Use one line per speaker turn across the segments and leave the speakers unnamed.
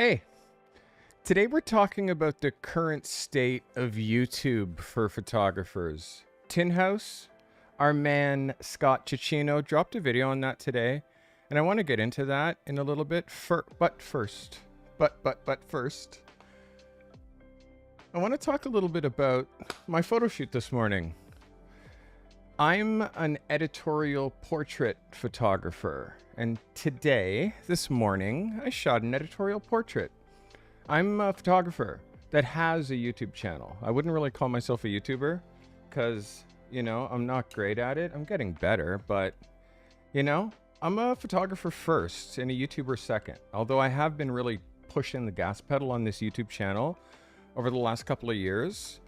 Hey, today we're talking about the current state of YouTube for photographers. Tin House, our man Scott Cicchino, dropped a video on that today, and I want to get into that in a little bit. But first, I want to talk a little bit about my photo shoot this morning. I'm an editorial portrait photographer, and this morning, I shot an editorial portrait. I'm a photographer that has a YouTube channel. I wouldn't really call myself a YouTuber because, I'm not great at it. I'm getting better, but, I'm a photographer first and a YouTuber second. Although I have been really pushing the gas pedal on this YouTube channel over the last couple of years,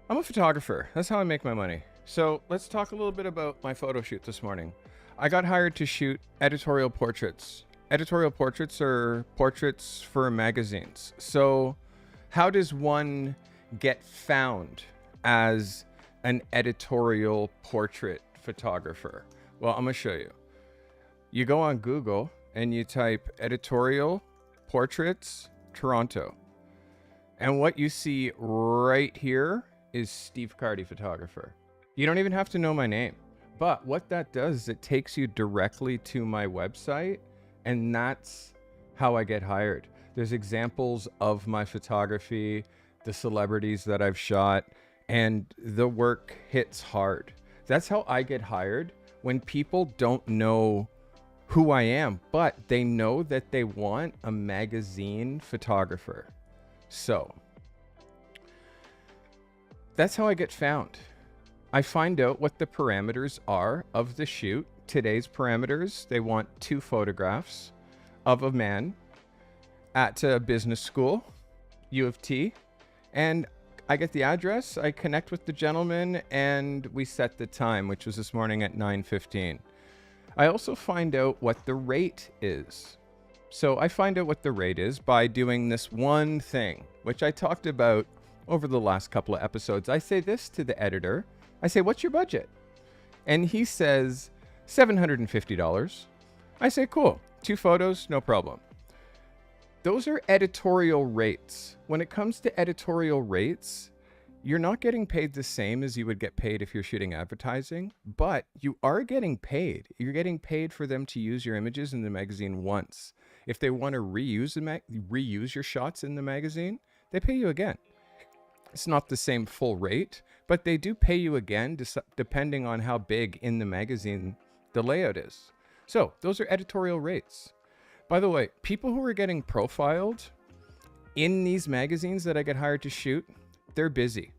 I'm a photographer. That's how I make my money. So let's talk a little bit about my photo shoot this morning. I got hired to shoot editorial portraits. Editorial portraits are portraits for magazines. So how does one get found as an editorial portrait photographer? Well, I'm gonna show you. You go on Google and you type editorial portraits Toronto. And what you see right here is Steve Cardy photographer. You don't even have to know my name. But what that does is it takes you directly to my website, and that's how I get hired. There's examples of my photography, the celebrities that I've shot, and the work hits hard. That's how I get hired when people don't know who I am, but they know that they want a magazine photographer. So that's how I get found. I find out what the parameters are of the shoot. Today's parameters, they want 2 photographs of a man at a business school, U of T, and I get the address, I connect with the gentleman, and we set the time, which was this morning at 9:15. I also find out what the rate is. So I find out what the rate is by doing this one thing, which I talked about over the last couple of episodes. I say this to the editor. I say, what's your budget? And he says, $750. I say, cool, 2 photos, no problem. Those are editorial rates. When it comes to editorial rates, you're not getting paid the same as you would get paid if you're shooting advertising, but you are getting paid. You're getting paid for them to use your images in the magazine once. If they want to reuse your shots in the magazine, they pay you again. It's not the same full rate, but they do pay you again depending on how big in the magazine the layout is. So those are editorial rates. By the way, people who are getting profiled in these magazines that I get hired to shoot, they're busy.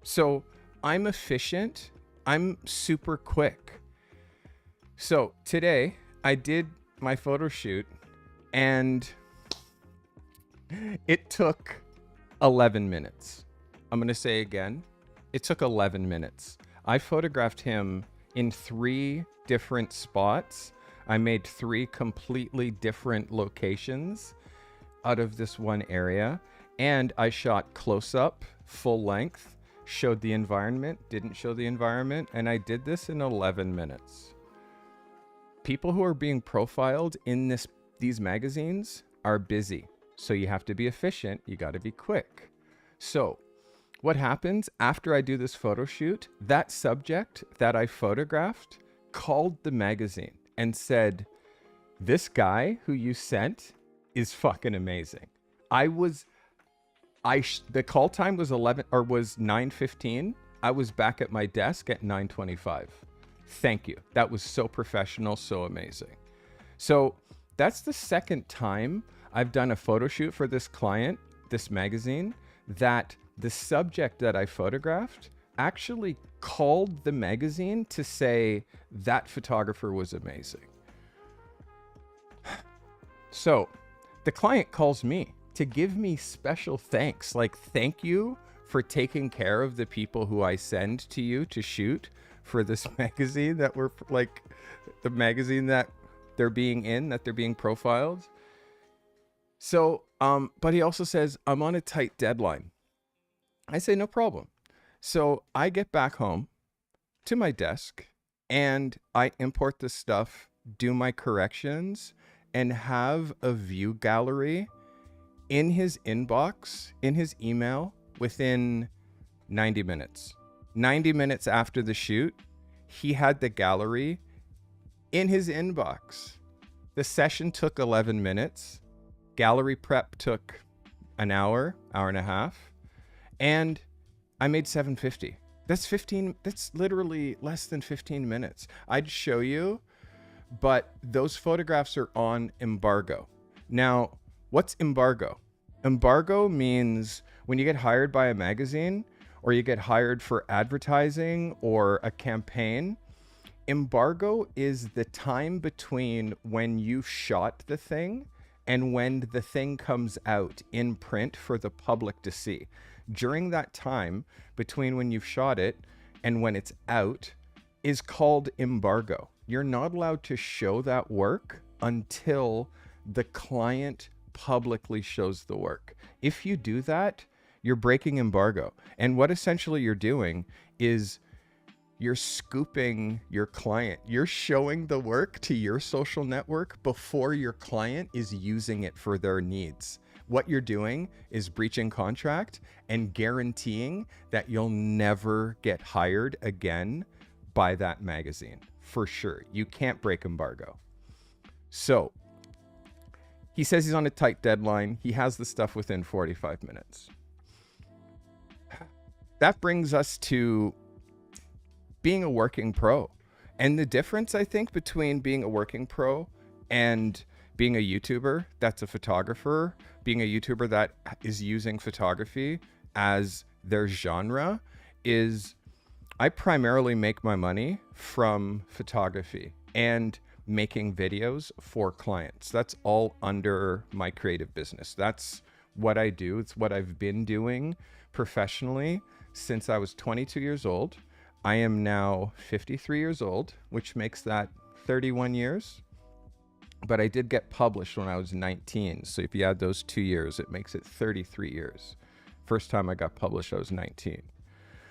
So I'm efficient. I'm super quick. So today I did my photo shoot and it took 11 minutes. I'm going to say again, it took 11 minutes. I photographed him in 3 different spots. I made 3 completely different locations out of this one area. And I shot close up, full length, showed the environment, didn't show the environment. And I did this in 11 minutes. People who are being profiled in these magazines are busy. So you have to be efficient. You got to be quick. So what happens after I do this photo shoot, that subject that I photographed called the magazine and said, this guy who you sent is fucking amazing. The call time was 9:15. I was back at my desk at 9:25. Thank you. That was so professional, so amazing. So that's the second time I've done a photo shoot for this client, this magazine, that the subject that I photographed actually called the magazine to say that photographer was amazing. So the client calls me to give me special thanks, like thank you for taking care of the people who I send to you to shoot for this magazine that we're like the magazine that they're being profiled. So, but he also says, I'm on a tight deadline. I say, no problem. So I get back home to my desk and I import the stuff, do my corrections, and have a view gallery in his inbox, in his email, within 90 minutes. 90 minutes after the shoot, he had the gallery in his inbox. The session took 11 minutes. Gallery prep took an hour, hour and a half. And I made $750. That's literally less than 15 minutes. I'd show you, but those photographs are on embargo. Now, what's embargo? Embargo means when you get hired by a magazine or you get hired for advertising or a campaign, embargo is the time between when you shot the thing and when the thing comes out in print for the public to see. During that time between when you've shot it and when it's out is called embargo. You're not allowed to show that work until the client publicly shows the work. If you do that, you're breaking embargo. And what essentially you're doing is you're scooping your client. You're showing the work to your social network before your client is using it for their needs. What you're doing is breaching contract and guaranteeing that you'll never get hired again by that magazine. For sure. You can't break embargo. So he says he's on a tight deadline. He has the stuff within 45 minutes. That brings us to being a working pro. And the difference, I think, between being a working pro and being a YouTuber that's a photographer, being a YouTuber that is using photography as their genre, is I primarily make my money from photography and making videos for clients. That's all under my creative business. That's what I do. It's what I've been doing professionally since I was 22 years old. I am now 53 years old, which makes that 31 years. But I did get published when I was 19. So if you add those 2 years, it makes it 33 years. First time I got published, I was 19.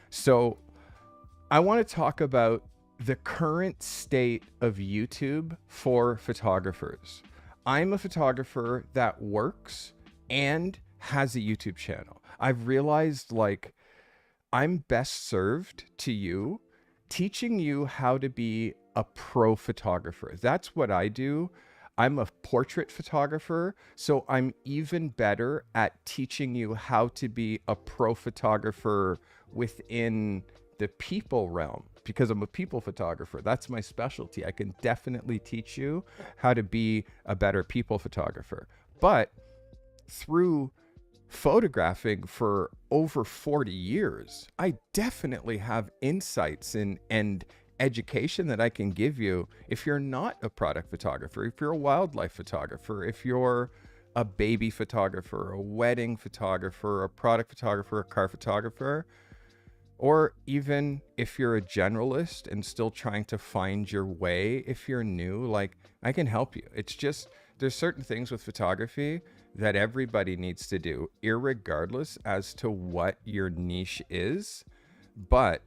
So I want to talk about the current state of YouTube for photographers. I'm a photographer that works and has a YouTube channel. I've realized I'm best served to you teaching you how to be a pro photographer. That's what I do. I'm a portrait photographer, so I'm even better at teaching you how to be a pro photographer within the people realm, because I'm a people photographer. That's my specialty. I can definitely teach you how to be a better people photographer. But through photographing for over 40 years, I definitely have insights and education that I can give you if you're not a product photographer, if you're a wildlife photographer, if you're a baby photographer, a wedding photographer, a product photographer, a car photographer, or even if you're a generalist and still trying to find your way. If you're new, I can help you. It's just, there's certain things with photography that everybody needs to do, irregardless as to what your niche is. But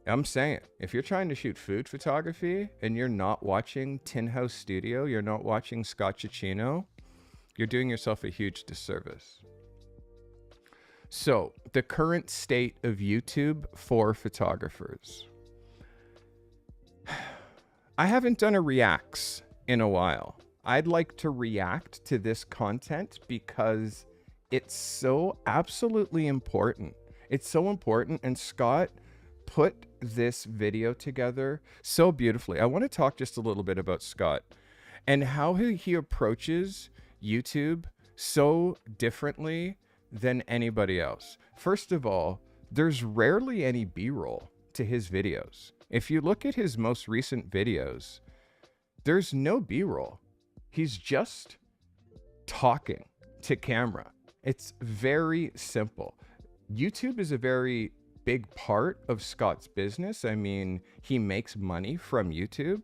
I'm saying, if you're trying to shoot food photography and you're not watching Tin House Studio, you're not watching Scott Cicchino, you're doing yourself a huge disservice. So, the current state of YouTube for photographers. I haven't done a reacts in a while. I'd like to react to this content because it's so absolutely important. It's so important, and Scott put this video together so beautifully. I want to talk just a little bit about Scott and how he approaches YouTube so differently than anybody else. First of all, there's rarely any B-roll to his videos. If you look at his most recent videos, there's no B-roll. He's just talking to camera. It's very simple. YouTube is a very big part of Scott's business. I mean, he makes money from YouTube,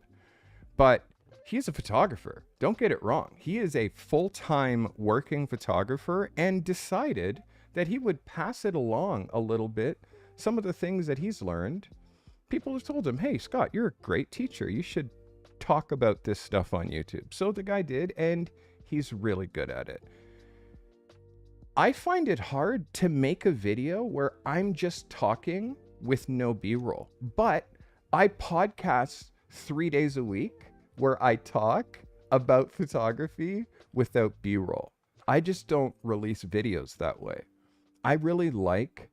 but he's a photographer. Don't get it wrong. He is a full-time working photographer and decided that he would pass it along a little bit. Some of the things that he's learned, people have told him, hey, Scott, you're a great teacher. You should talk about this stuff on YouTube. So the guy did, and he's really good at it. I find it hard to make a video where I'm just talking with no B-roll, but I podcast 3 days a week where I talk about photography without B-roll. I just don't release videos that way. I really like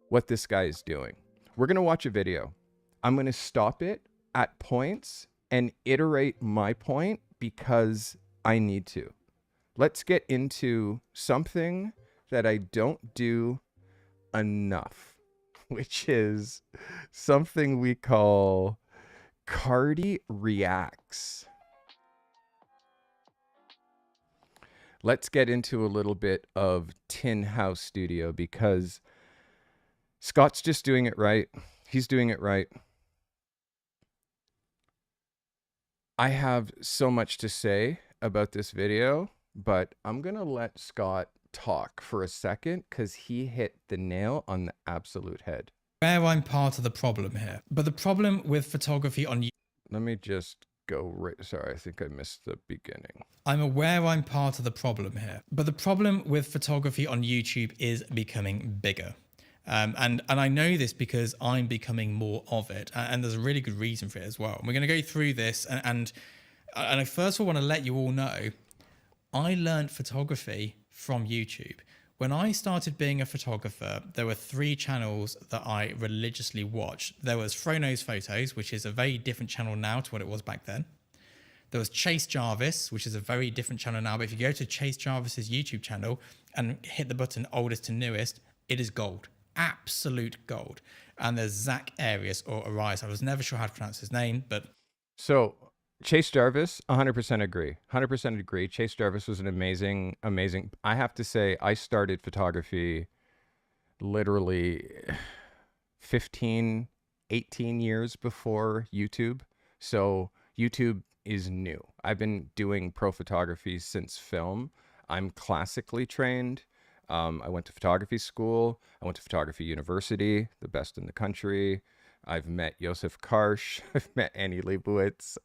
what this guy is doing. We're going to watch a video. I'm going to stop it at points and iterate my point because I need to. Let's get into something that I don't do enough, which is something we call Cardi Reacts. Let's get into a little bit of Tin House Studio because Scott's just doing it right. He's doing it right. I have so much to say about this video, but I'm going to let Scott talk for a second because he hit the nail on the absolute head.
Where I'm part of the problem here. But the problem with photography on YouTube...
Let me just go right. Sorry, I think I missed the beginning.
I'm aware I'm part of the problem here. But the problem with photography on YouTube is becoming bigger. And I know this because I'm becoming more of it. And there's a really good reason for it as well. And we're going to go through this. And I first of all want to let you all know, I learned photography from YouTube. When I started being a photographer, there were 3 channels that I religiously watched. There was Frono's Photos, which is a very different channel now to what it was back then. There was Chase Jarvis, which is a very different channel now. But if you go to Chase Jarvis's YouTube channel and hit the button oldest to newest, it is gold. Absolute gold. And there's Zach Arias or Arias. I was never sure how to pronounce his name, but...
So Chase Jarvis, 100% agree. 100% agree. Chase Jarvis was an amazing. I have to say, I started photography literally 15, 18 years before YouTube. So YouTube is new. I've been doing pro photography since film. I'm classically trained. I went to photography school. I went to photography university, the best in the country. I've met Josef Karsh. I've met Annie Leibowitz.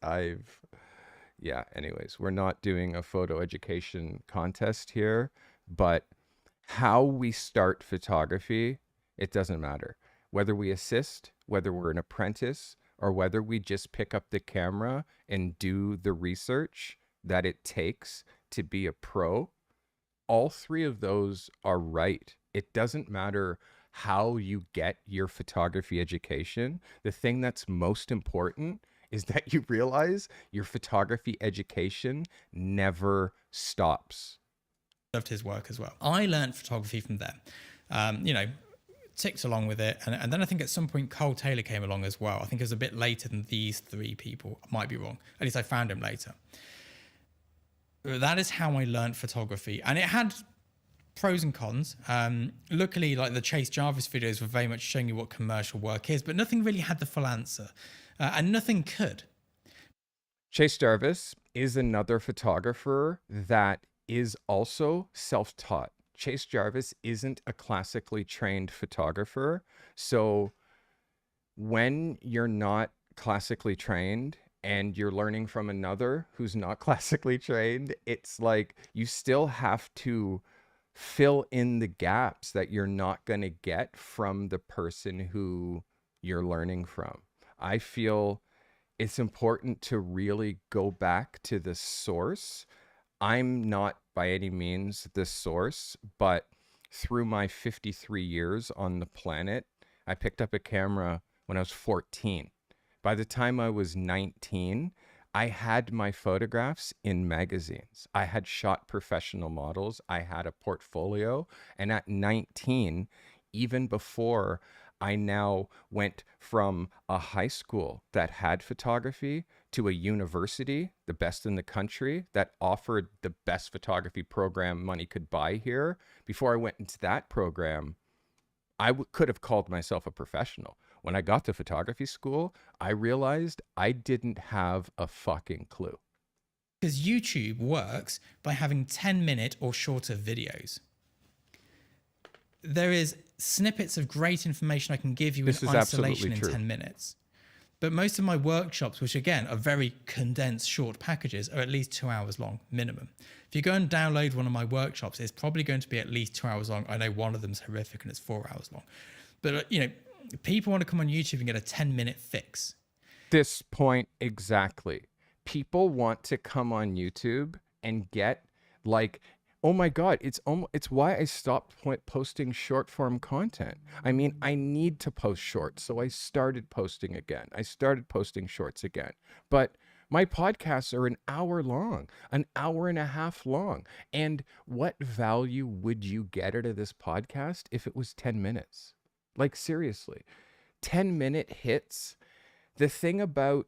Anyways, we're not doing a photo education contest here, but how we start photography, it doesn't matter. Whether we assist, whether we're an apprentice, or whether we just pick up the camera and do the research that it takes to be a pro, all 3 of those are right. It doesn't matter how you get your photography education. The thing that's most important is that you realize your photography education never stops.
Loved his work as well. I learned photography from them. Ticked along with it. And then I think at some point Cole Taylor came along as well. I think it was a bit later than these 3 people. I might be wrong. At least I found him later. That is how I learned photography. And it had pros and cons. Luckily, like the Chase Jarvis videos were very much showing you what commercial work is, but nothing really had the full answer. And nothing could.
Chase Jarvis is another photographer that is also self-taught. Chase Jarvis isn't a classically trained photographer. So when you're not classically trained and you're learning from another who's not classically trained, it's like you still have to fill in the gaps that you're not going to get from the person who you're learning from. I feel it's important to really go back to the source. I'm not by any means the source, but through my 53 years on the planet, I picked up a camera when I was 14. By the time I was 19, I had my photographs in magazines. I had shot professional models. I had a portfolio. And at 19, even before I now went from a high school that had photography to a university, the best in the country, that offered the best photography program money could buy here. Before I went into that program, I could have called myself a professional. When I got to photography school, I realized I didn't have a fucking clue.
Because YouTube works by having 10-minute or shorter videos. There is snippets of great information I can give you in isolation in 10 minutes. But most of my workshops, which again are very condensed short packages, are at least 2 hours long minimum. If you go and download one of my workshops, it's probably going to be at least 2 hours long. I know one of them's horrific and it's 4 hours long. But people want to come on YouTube and get a 10-minute fix.
This point exactly. People want to come on YouTube and get like, oh my God, it's why I stopped posting short form content. I mean, I need to post shorts. So I started posting again. I started posting shorts again. But my podcasts are an hour long, an hour and a half long. And what value would you get out of this podcast if it was 10 minutes? Like, seriously, 10-minute hits. The thing about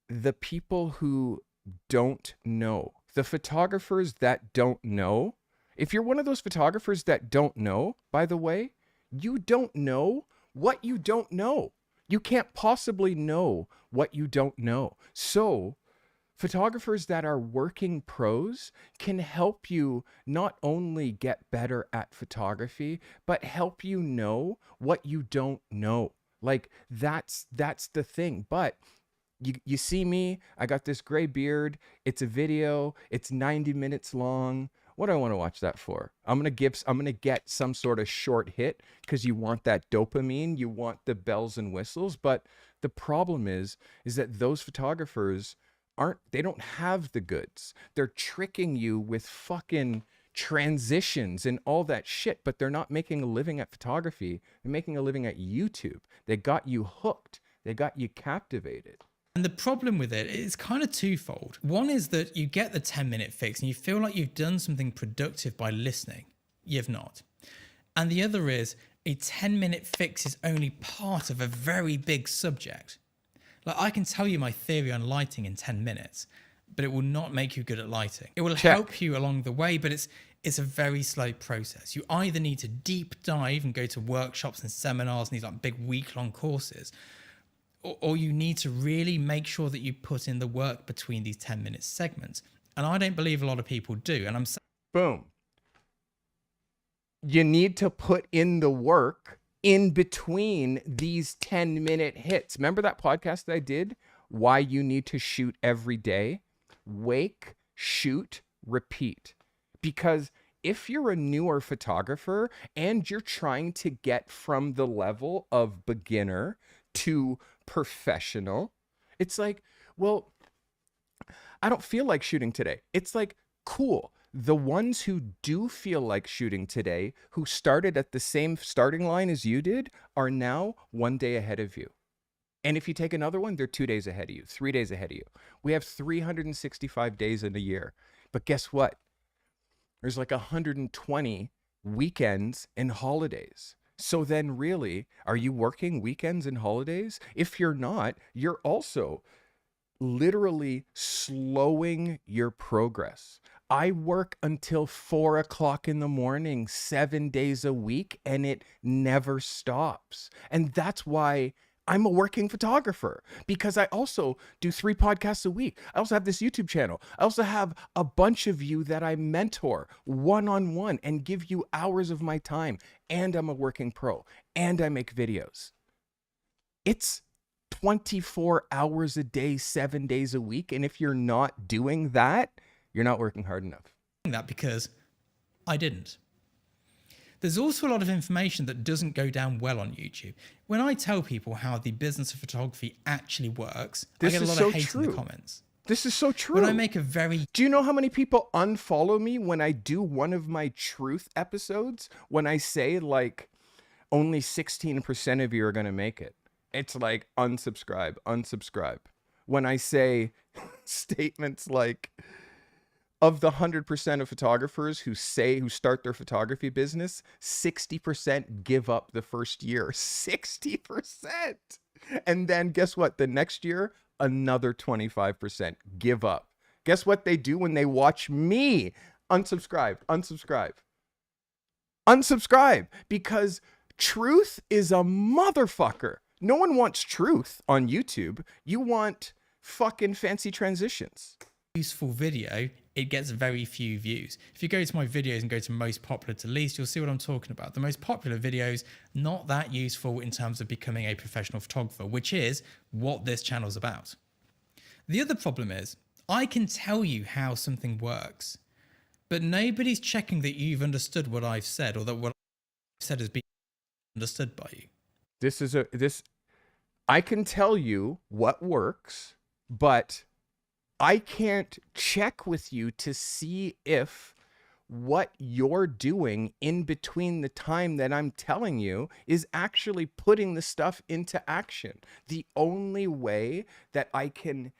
the people who don't know, the photographers that don't know, if you're one of those photographers that don't know, by the way, you don't know what you don't know. You can't possibly know what you don't know. So photographers that are working pros can help you not only get better at photography, but help you know what you don't know. Like that's the thing. But you see me, I got this gray beard. It's a video. It's 90 minutes long. What do I want to watch that for? I'm going to get some sort of short hit because you want that dopamine. You want the bells and whistles. But the problem is that those photographers they don't have the goods. They're tricking you with fucking transitions and all that shit, but they're not making a living at photography. They're making a living at YouTube. They got you hooked. They got you captivated.
And the problem with it is kind of twofold. One is that you get the 10-minute fix and you feel like you've done something productive by listening. You've not. And the other is a 10-minute fix is only part of a very big subject. Like, I can tell you my theory on lighting in 10 minutes, but it will not make you good at lighting. It will help you along the way, but it's a very slow process. You either need to deep dive and go to workshops and seminars and these like big week-long courses, or you need to really make sure that you put in the work between these 10-minute segments. And I don't believe a lot of people do. And I'm saying,
boom. You need to put in the work in between these 10-minute hits. Remember that podcast that I did? Why you need to shoot every day? Wake, shoot, repeat. Because if you're a newer photographer and you're trying to get from the level of beginner to professional, it's like, well, I don't feel like shooting today. It's like, cool. The ones who do feel like shooting today, who started at the same starting line as you did, are now 1 day ahead of you. And if you take another one, they're 2 days ahead of you, 3 days ahead of you. We have 365 days in a year. But guess what? There's like 120 weekends and holidays. So then really, are you working weekends and holidays? If you're not, you're also literally slowing your progress. I work until 4 o'clock in the morning, 7 days a week, and it never stops. And that's why I'm a working photographer, because I also do 3 podcasts a week. I also have this YouTube channel. I also have a bunch of you that I mentor one-on-one and give you hours of my time. And I'm a working pro and I make videos. It's 24 hours a day, 7 days a week. And if you're not doing that, you're not working hard enough.
that because I didn't. There's also a lot of information that doesn't go down well on YouTube. When I tell people how the business of photography actually works, I get a lot of hate in the comments.
This is so true.
When I make a very...
Do you know how many people unfollow me when I do one of my truth episodes? When I say like only 16% of you are going to make it. It's like unsubscribe, unsubscribe. When I say statements like, of the 100% of photographers who start their photography business, 60% give up the first year. 60%. And then guess what? The next year, another 25% give up. Guess what they do when they watch me? Unsubscribe, unsubscribe, unsubscribe, because truth is a motherfucker. No one wants truth on YouTube. You want fucking fancy transitions.
Useful video it gets very few views. If you go to my videos and go to most popular to least, you'll see what I'm talking about. The most popular videos, not that useful in terms of becoming a professional photographer, which is what this channel is about. The other problem is I can tell you how something works, but nobody's checking that you've understood what I've said, or that what I've said has been understood by you.
I can tell you what works, but I can't check with you to see if what you're doing in between the time that I'm telling you is actually putting the stuff into action. The only way that I can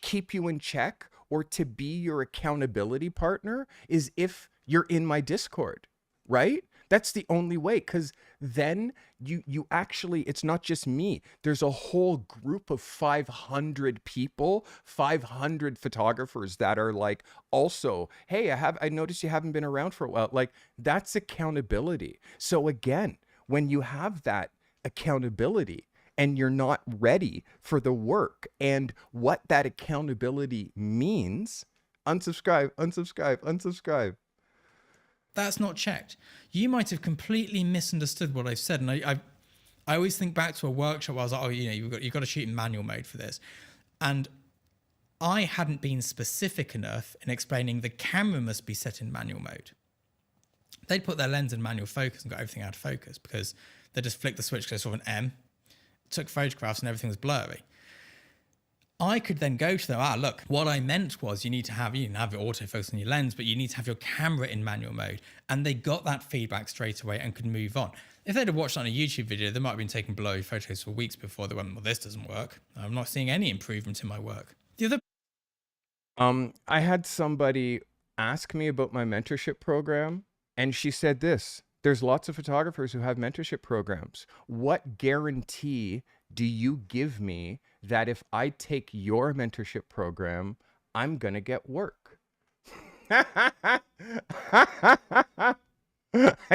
keep you in check or to be your accountability partner is if you're in my Discord, right? That's the only way, because then you actually, it's not just me. There's a whole group of 500 people, 500 photographers that are like, also, hey, I noticed you haven't been around for a while. Like, that's accountability. So again, when you have that accountability and you're not ready for the work and what that accountability means, unsubscribe, unsubscribe, unsubscribe.
That's not checked. You might have completely misunderstood what I've said. And I always think back to a workshop where I was like, oh, you've got to shoot in manual mode for this. And I hadn't been specific enough in explaining the camera must be set in manual mode. They'd put their lens in manual focus and got everything out of focus because they just flicked the switch because they saw an M, took photographs and everything was blurry. I could then go to them, look, what I meant was you need to have your autofocus on your lens, but you need to have your camera in manual mode. And they got that feedback straight away and could move on. If they'd have watched on a YouTube video, they might have been taking blurry photos for weeks before they went, well, this doesn't work. I'm not seeing any improvement in my work. The other...
I had somebody ask me about my mentorship program, and she said this: there's lots of photographers who have mentorship programs. What guarantee do you give me that if I take your mentorship program, I'm going to get work? I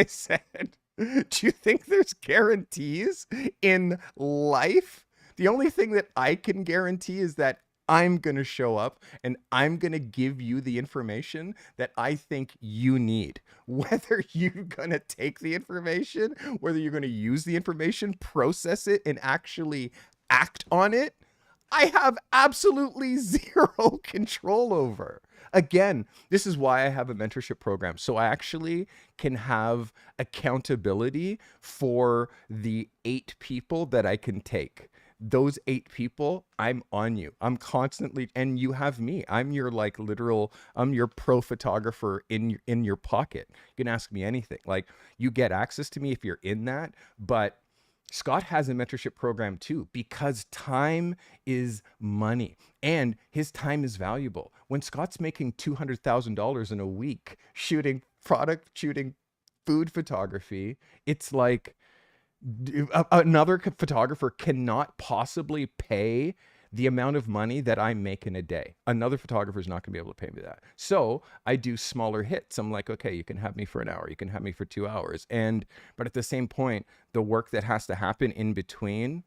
said, do you think there's guarantees in life? The only thing that I can guarantee is that I'm going to show up and I'm going to give you the information that I think you need. Whether you're going to take the information, whether you're going to use the information, process it, and actually act on it, I have absolutely zero control over. Again, this is why I have a mentorship program. So I actually can have accountability for the 8 people that I can take. Those 8 people, I'm on you. I'm constantly, and you have me. I'm your I'm your pro photographer in your pocket. You can ask me anything. Like, you get access to me if you're in that. But Scott has a mentorship program too, because time is money and his time is valuable. When Scott's making $200,000 in a week shooting food photography, it's like, another photographer cannot possibly pay the amount of money that I make in a day. Another photographer is not going to be able to pay me that. So I do smaller hits. I'm like, okay, you can have me for an hour. You can have me for 2 hours. But at the same point, the work that has to happen in between,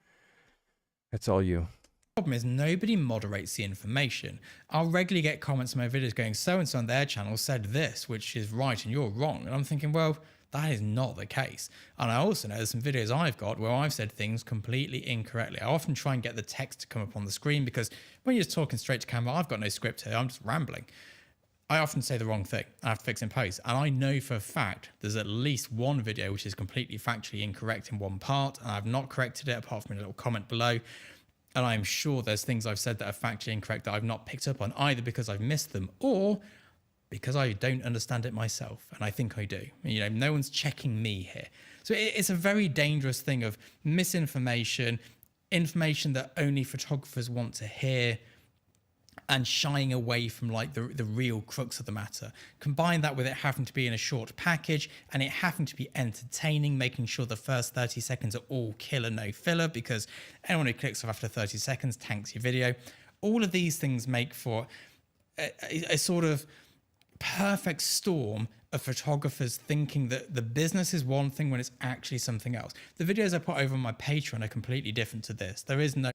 that's all you.
The problem is nobody moderates the information. I'll regularly get comments on my videos going, so-and-so on their channel said this, which is right and you're wrong. And I'm thinking, well, that is not the case. And I also know there's some videos I've got where I've said things completely incorrectly. I often try and get the text to come up on the screen because when you're just talking straight to camera, I've got no script here. I'm just rambling. I often say the wrong thing. I have to fix in post. And I know for a fact there's at least one video which is completely factually incorrect in one part. And I've not corrected it apart from a little comment below. And I'm sure there's things I've said that are factually incorrect that I've not picked up on, either because I've missed them or because I don't understand it myself. And I think I do. No one's checking me here. So it's a very dangerous thing of misinformation, information that only photographers want to hear, and shying away from like the real crux of the matter. Combine that with it having to be in a short package and it having to be entertaining, making sure the first 30 seconds are all killer, no filler, because anyone who clicks off after 30 seconds tanks your video. All of these things make for a sort of perfect storm of photographers thinking that the business is one thing when it's actually something else. The videos I put over on my Patreon are completely different to this. There is no...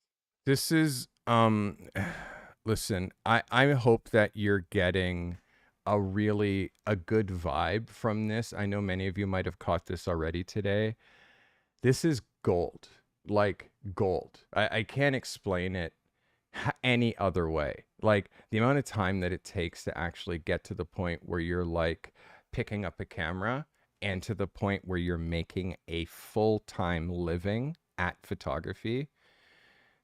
This is, Listen, I hope that you're getting a good vibe from this. I know many of you might have caught this already today. This is gold, like gold. I can't explain it any other way. Like the amount of time that it takes to actually get to the point where you're like picking up a camera and to the point where you're making a full-time living at photography,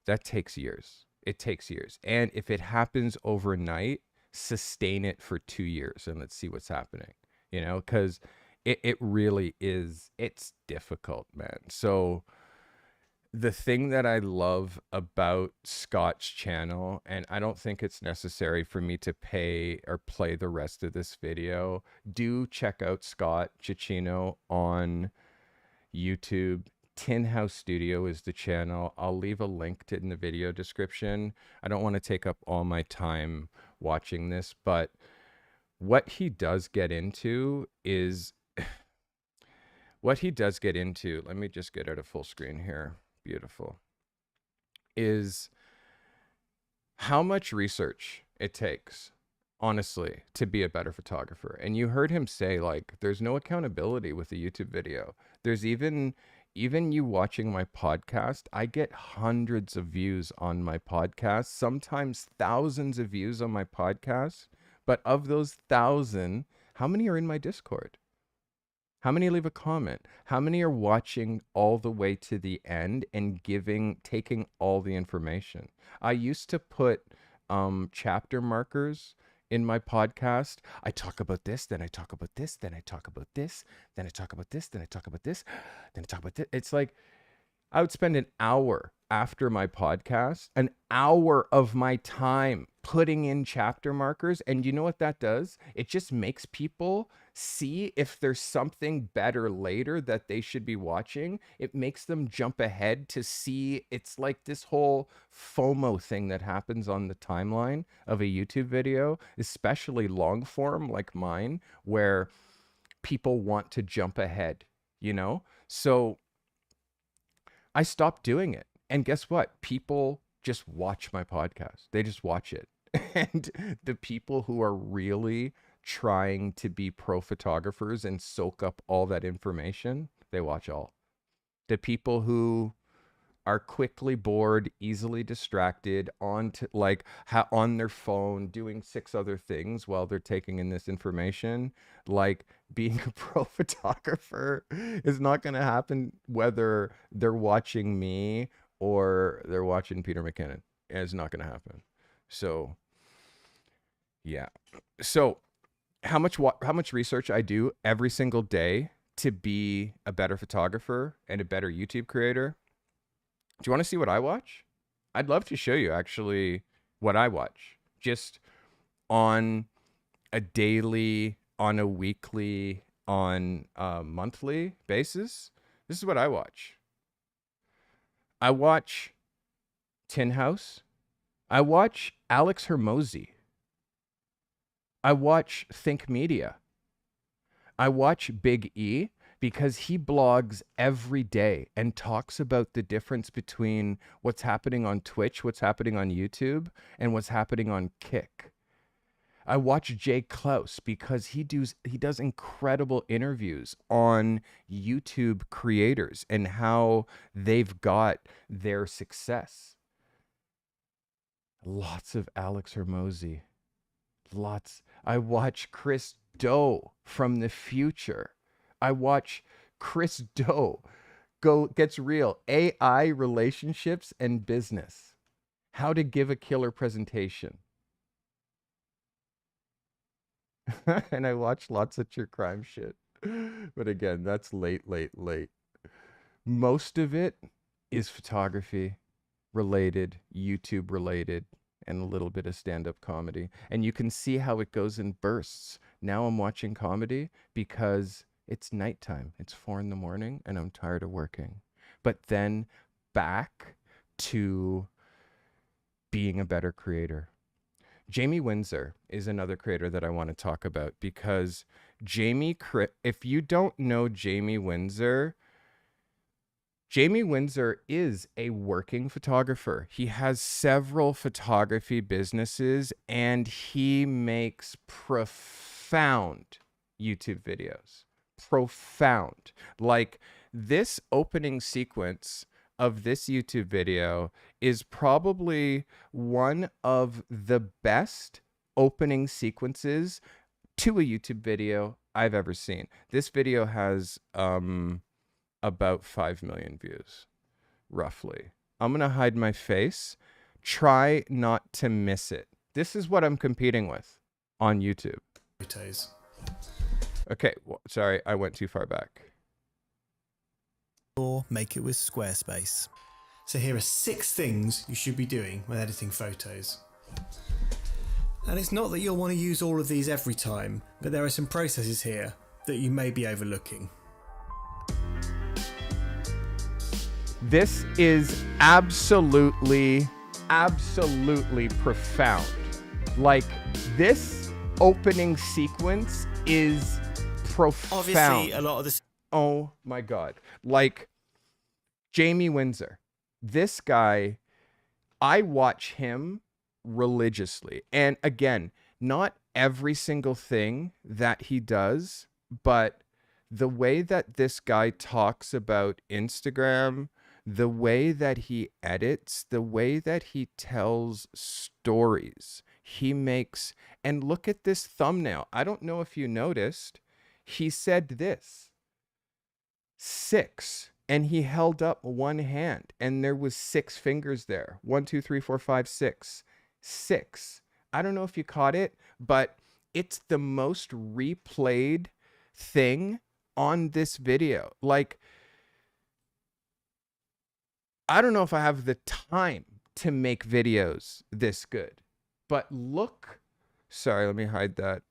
that takes years. It takes years. And if it happens overnight, sustain it for 2 years and let's see what's happening, because it really is, it's difficult, man. So the thing that I love about Scott's channel, and I don't think it's necessary for me to pay or play the rest of this video, do check out Scott Cicchino on YouTube. Tin House Studio is the channel. I'll leave a link to it in the video description. I don't want to take up all my time watching this, but what he does get into is let me just get it a full screen here. Beautiful. Is how much research it takes, honestly, to be a better photographer. And you heard him say, like, there's no accountability with a YouTube video. There's even you watching my podcast, I get hundreds of views on my podcast, sometimes thousands of views on my podcast. But of those 1,000, how many are in my Discord? How many leave a comment? How many are watching all the way to the end and taking all the information? I used to put chapter markers in my podcast. I talk about this, then I talk about this, then I talk about this, then I talk about this, then I talk about this, then I talk about this. It's like I would spend an hour after my podcast, an hour of my time putting in chapter markers. And you know what that does? It just makes people see if there's something better later that they should be watching. It makes them jump ahead to see. It's like this whole FOMO thing that happens on the timeline of a YouTube video, especially long form like mine, where people want to jump ahead, So I stopped doing it. And guess what? People just watch my podcast. They just watch it. And the people who are really trying to be pro photographers and soak up all that information, they watch all. The people who are quickly bored, easily distracted, on their phone doing 6 other things while they're taking in this information, like being a pro photographer is not going to happen whether they're watching me or they're watching Peter McKinnon. It's not going to happen. So yeah. So how much research I do every single day to be a better photographer and a better YouTube creator. Do you want to see what I watch? I'd love to show you actually what I watch, just on a daily, on a weekly, on a monthly basis. This is what I watch. I watch Tin House. I watch Alex Hermosi. I watch Think Media. I watch Big E, because he blogs every day and talks about the difference between what's happening on Twitch, what's happening on YouTube, and what's happening on Kick. I watch Jay Klaus because he does incredible interviews on YouTube creators and how they've got their success. Lots of Alex Hermosi. Lots. I watch Chris Do from the future. I watch Chris Do gets real. AI, relationships, and business. How to give a killer presentation. And I watch lots of true crime shit. But again, that's late. Most of it is photography related, YouTube related, and a little bit of stand-up comedy. And you can see how it goes in bursts. Now I'm watching comedy because it's nighttime. It's 4 a.m. and I'm tired of working. But then back to being a better creator. Jamie Windsor is another creator that I want to talk about because if you don't know Jamie Windsor, Jamie Windsor is a working photographer. He has several photography businesses and he makes profound YouTube videos. Profound. Like this opening sequence of this YouTube video is probably one of the best opening sequences to a YouTube video I've ever seen. This video has about 5 million views, roughly. I'm gonna hide my face. Try not to miss it. This is what I'm competing with on YouTube.
Photos.
Okay, well, sorry, I went too far back.
Or make it with Squarespace. So here are 6 things you should be doing when editing photos. And it's not that you'll want to use all of these every time, but there are some processes here that you may be overlooking.
This is absolutely profound. Like, this opening sequence is profound.
Obviously, a lot of this.
Oh my God. Like, Jamie Windsor. This guy, I watch him religiously. And again, not every single thing that he does, but the way that this guy talks about Instagram, the way that he edits, the way that he tells stories, he makes, and look at this thumbnail. I don't know if you noticed, he said this, 6, and he held up one hand and there was 6 fingers there. 1, 2, 3, 4, 5, 6. 6. I don't know if you caught it, but it's the most replayed thing on this video. Like, I don't know if I have the time to make videos this good, but look, sorry, let me hide that.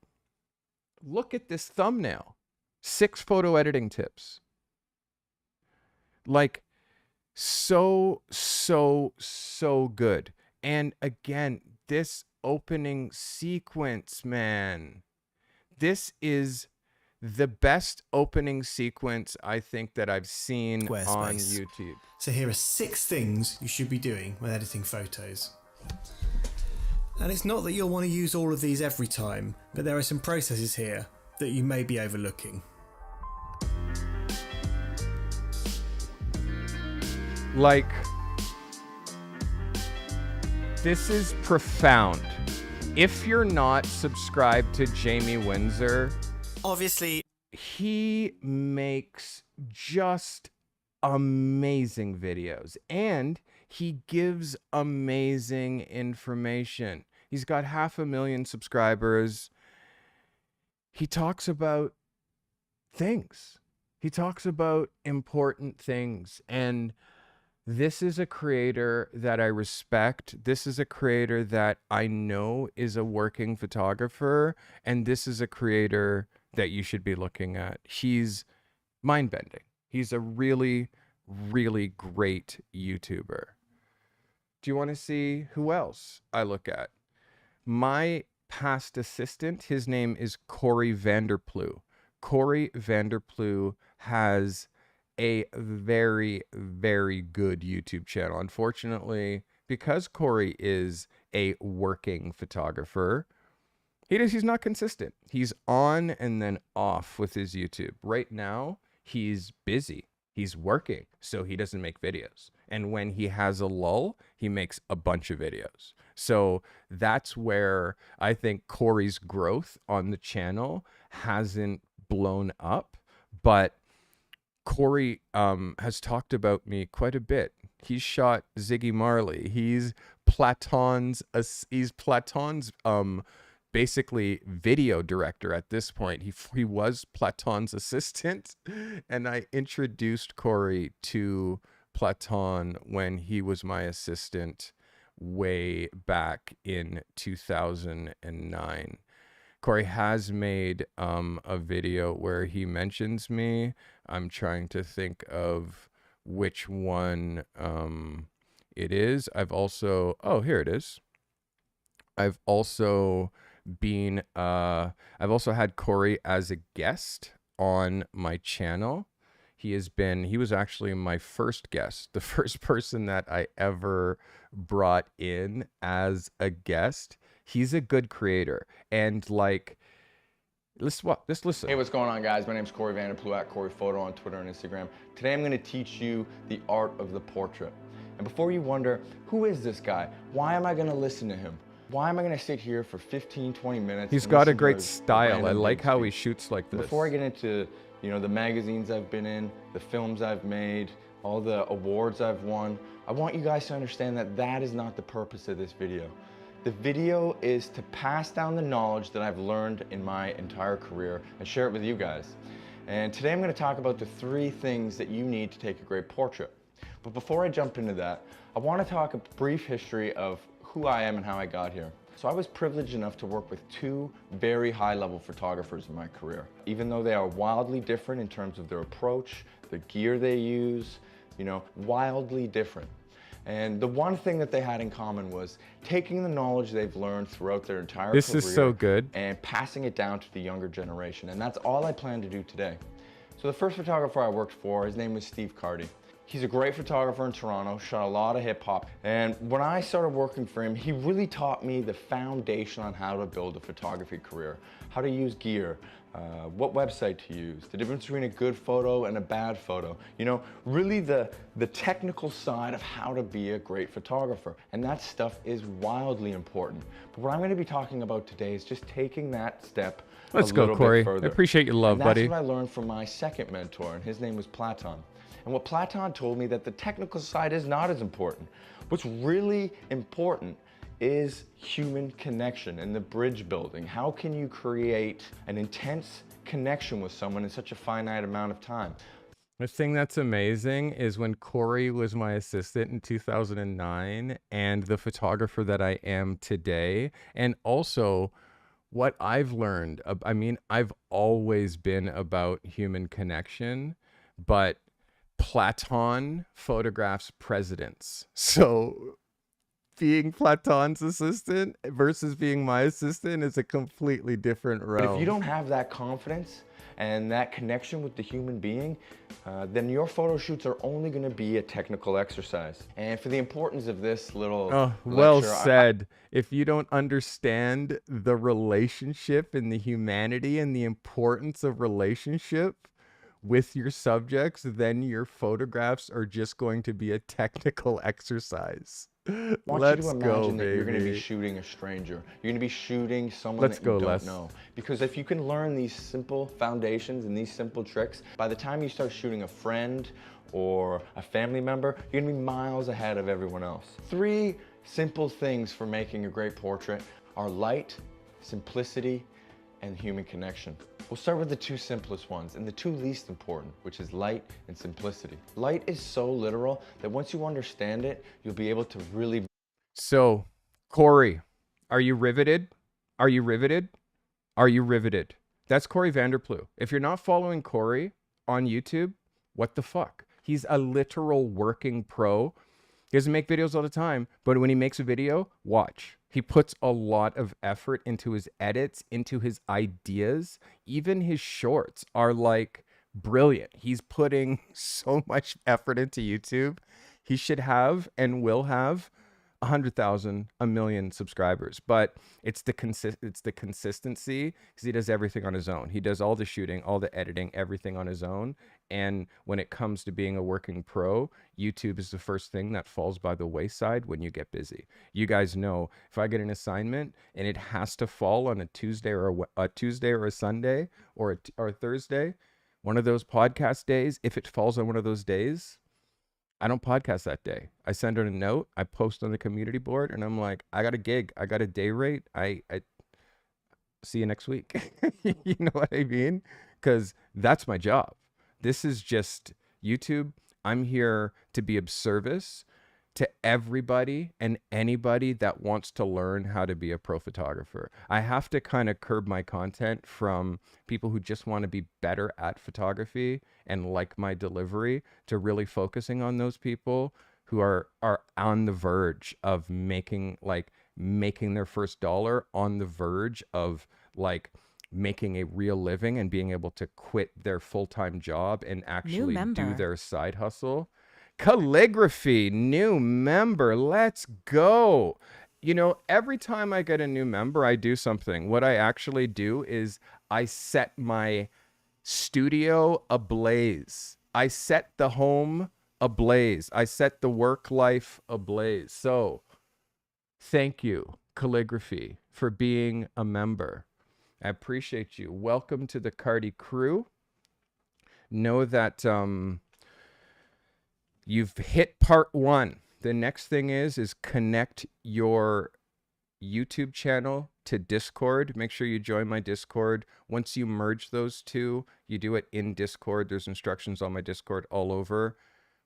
Look at this thumbnail. 6 photo editing tips. Like, so good. And again, this opening sequence, man, this is the best opening sequence I think that I've seen on YouTube.
So here are 6 things you should be doing when editing photos. And it's not that you'll want to use all of these every time, but there are some processes here that you may be overlooking.
Like, this is profound. If you're not subscribed to Jamie Windsor,
Obviously,
he makes just amazing videos and he gives amazing information. He's got 500,000 subscribers. He talks about things. He talks about important things. And this is a creator that I respect. This is a creator that I know is a working photographer. And this is a creator that you should be looking at. He's mind-bending. He's a really, really great YouTuber. Do you want to see who else I look at? My past assistant, his name is Corey Vanderploeg. Corey Vanderploeg has a very, very good YouTube channel. Unfortunately, because Corey is a working photographer, he's not consistent. He's on and then off with his YouTube. Right now, he's busy. He's working, so he doesn't make videos. And when he has a lull, he makes a bunch of videos. So that's where I think Corey's growth on the channel hasn't blown up. But Corey has talked about me quite a bit. He's shot Ziggy Marley. He's Platon's basically video director at this point. He was Platon's assistant, and I introduced Corey to Platon when he was my assistant way back in 2009. Corey has made a video where he mentions me. I'm trying to think of which one it is. I've also, oh, here it is. I've also had Corey as a guest on my channel. He was actually my first guest, the first person that I ever brought in as a guest. He's a good creator. And like, let's listen.
Hey, what's going on, guys? My name's Corey Vanderploeg, Corey Photo on Twitter and Instagram. Today I'm going to teach you the art of the portrait. And before you wonder, who is this guy? Why am I going to listen to him? Why am I going to sit here for 15, 20 minutes?
He's got a great style. I like how he shoots like this.
Before I get into, the magazines I've been in, the films I've made, all the awards I've won, I want you guys to understand that that is not the purpose of this video. The video is to pass down the knowledge that I've learned in my entire career and share it with you guys. And today I'm going to talk about the 3 things that you need to take a great portrait. But before I jump into that, I want to talk a brief history of who I am and how I got here. So I was privileged enough to work with 2 very high-level photographers in my career. Even though they are wildly different in terms of their approach, the gear they use, wildly different. And the one thing that they had in common was taking the knowledge they've learned throughout their entire career.
This is so good.
And passing it down to the younger generation. And that's all I plan to do today. So the first photographer I worked for, his name was Steve Carty. He's a great photographer in Toronto, shot a lot of hip hop. And when I started working for him, he really taught me the foundation on how to build a photography career, how to use gear, what website to use, the difference between a good photo and a bad photo. Really the technical side of how to be a great photographer. And that stuff is wildly important. But what I'm going to be talking about today is just taking that step
Let's
a
go,
little
Corey.
bit further.
I appreciate your love,
and
buddy.
that's what I learned from my second mentor, and his name was Platon. And what Platon told me that the technical side is not as important. What's really important is human connection and the bridge building. How can you create an intense connection with someone in such a finite amount of time?
The thing that's amazing is when Corey was my assistant in 2009 and the photographer that I am today, and also what I've learned, I've always been about human connection, but Platon photographs presidents. So being Platon's assistant versus being my assistant is a completely different realm.
But if you don't have that confidence and that connection with the human being, then your photo shoots are only going to be a technical exercise. And for the importance of this little
well
lecture,
said. If you don't understand the relationship and the humanity and the importance of relationship with your subjects, then your photographs are just going to be a technical exercise.
I want you to imagine that you're going to be shooting a stranger. You're going to be shooting someone that you don't know. Because if you can learn these simple foundations and these simple tricks, by the time you start shooting a friend or a family member, you're going to be miles ahead of everyone else. 3 simple things for making a great portrait are light, simplicity, and human connection. We'll start with the 2 simplest ones and the 2 least important, which is light and simplicity. Light is so literal that once you understand it, you'll be able to really...
So, Corey, are you riveted? Are you riveted? Are you riveted? That's Corey Vanderploeg. If you're not following Corey on YouTube, what the fuck? He's a literal working pro. He doesn't make videos all the time, but when he makes a video, watch. He puts a lot of effort into his edits, into his ideas. Even his shorts are like brilliant. He's putting so much effort into YouTube. He should have and will have 100,000, 1 million subscribers, but it's the consistency, because he does everything on his own. He does all the shooting, all the editing, everything on his own. And when it comes to being a working pro, YouTube is the first thing that falls by the wayside when you get busy. You guys know, if I get an assignment and it has to fall on a Tuesday or a Sunday or a Thursday, one of those podcast days, if it falls on one of those days, I don't podcast that day. I send her a note, I post on the community board, and I'm like, I got a gig, I got a day rate, I see you next week. You know what I mean? Because that's my job. This is just YouTube. I'm here to be of service to everybody and anybody that wants to learn how to be a pro photographer. I have to kind of curb my content from people who just want to be better at photography and like my delivery, to really focusing on those people who are on the verge of making their first dollar, on the verge of like making a real living and being able to quit their full-time job and actually do their side hustle. Calligraphy, new member, let's go. You know, every time I get a new member, I do something. What I actually do is I set my studio ablaze. I set the home ablaze. I set the work life ablaze. So thank you, Calligraphy, for being a member. I appreciate you. Welcome to the Cardi crew. Know that you've hit part 1. The next thing is connect your YouTube channel to Discord. Make sure you join my Discord. Once you merge those two, you do it in Discord. There's instructions on my Discord all over.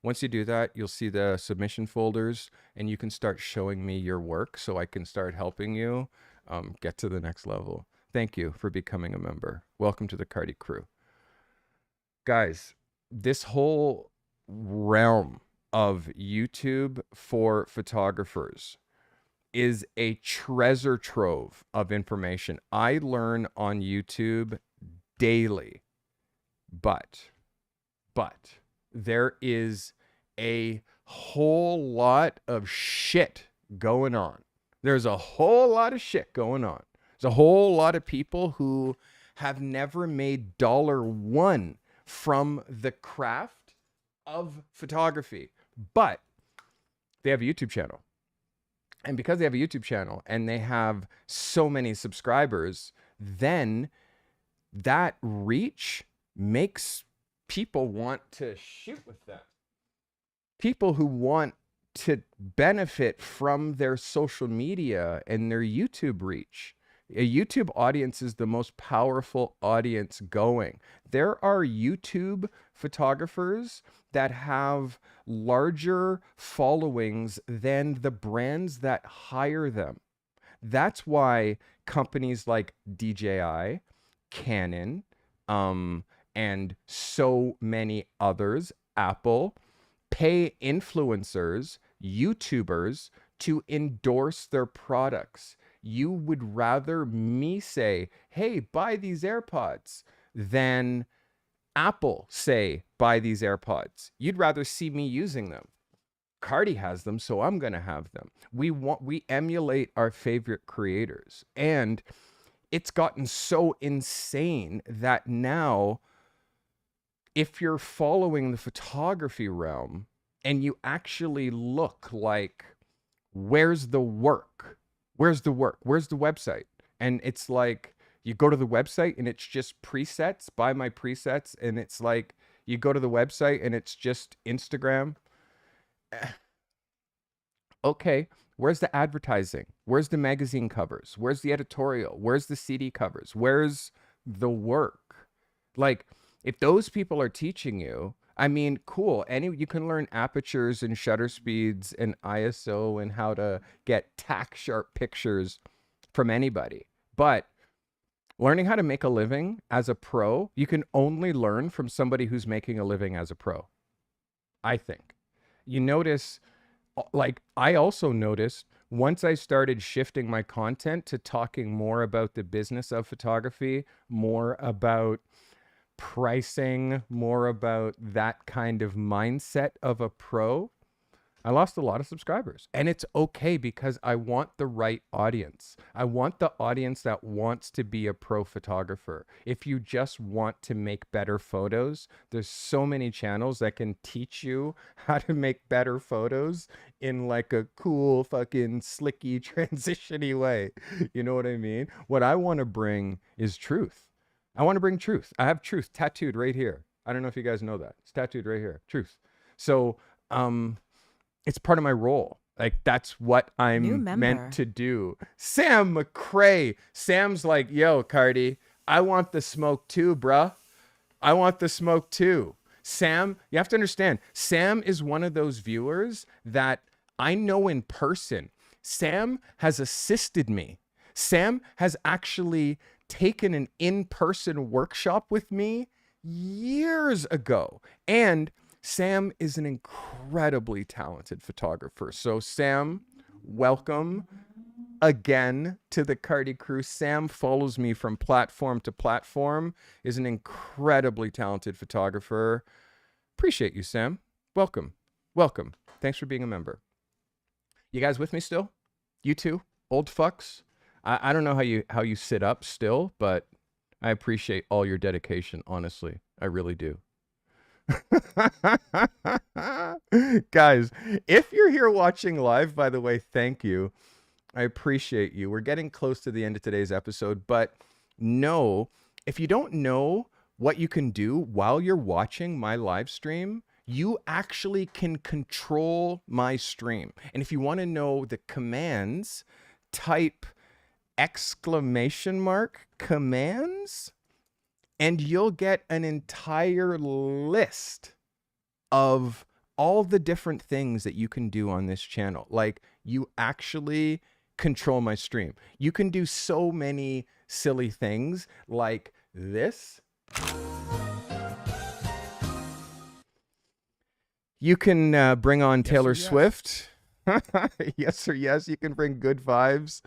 Once you do that, you'll see the submission folders and you can start showing me your work so I can start helping you get to the next level. Thank you for becoming a member. Welcome to the Cardi crew. Guys, this whole realm of YouTube for photographers is a treasure trove of information. I learn on YouTube daily, but there is a whole lot of shit going on. There's a whole lot of shit going on. There's a whole lot of people who have never made $1 from the craft of photography, but they have a YouTube channel. And because they have a YouTube channel and they have so many subscribers, then that reach makes people want to shoot with them. People who want to benefit from their social media and their YouTube reach. A YouTube audience is the most powerful audience going. There are YouTube photographers that have larger followings than the brands that hire them. That's why companies like DJI, Canon, and so many others, Apple, pay influencers, YouTubers to endorse their products. You would rather me say, hey, buy these AirPods, than Apple say, buy these AirPods. You'd rather see me using them. Cardi has them, so I'm going to have them. We emulate our favorite creators. And it's gotten so insane that now, if you're following the photography realm and you actually look like, where's the work? Where's the work? Where's the website? And it's like, you go to the website and it's just presets, buy my presets. And it's like, you go to the website and it's just Instagram. Okay, where's the advertising? Where's the magazine covers? Where's the editorial? Where's the CD covers? Where's the work? Like, if those people are teaching you, I mean, cool. You can learn apertures and shutter speeds and ISO and how to get tack sharp pictures from anybody. But learning how to make a living as a pro, you can only learn from somebody who's making a living as a pro, I think. You notice, like, I also noticed once I started shifting my content to talking more about the business of photography, more about pricing, more about that kind of mindset of a pro, I lost a lot of subscribers. And it's okay, because I want the right audience. I want the audience that wants to be a pro photographer. If you just want to make better photos, there's so many channels that can teach you how to make better photos in like a cool fucking slicky transition-y way. You know what I mean? What I want to bring is truth. I want to bring truth. I have truth tattooed right here. I don't know if you guys know that. It's tattooed right here. Truth. So, it's part of my role. Like, that's what I'm meant to do. Sam McCrae. Sam's like, yo, Cardi, I want the smoke too, bruh. I want the smoke too. Sam, you have to understand, Sam is one of those viewers that I know in person. Sam has assisted me. Sam has actually taken an in-person workshop with me years ago. And Sam is an incredibly talented photographer. So Sam, welcome. again to the Cardi crew. Sam follows me from platform to platform, is an incredibly talented photographer. Appreciate you, Sam. Welcome. Welcome. Thanks for being a member. You guys with me still? You two, old fucks? I don't know how you sit up still, but I appreciate all your dedication, honestly. I really do. Guys, if you're here watching live, by the way, thank you. I appreciate you. We're getting close to the end of today's episode, but no, if you don't know what you can do while you're watching my live stream, you actually can control my stream. And if you want to know the commands, type !commands, and you'll get an entire list of all the different things that you can do on this channel. Like, you actually control my stream. You can do so many silly things like this. You can bring on Taylor Swift. Yes or yes, you can bring good vibes.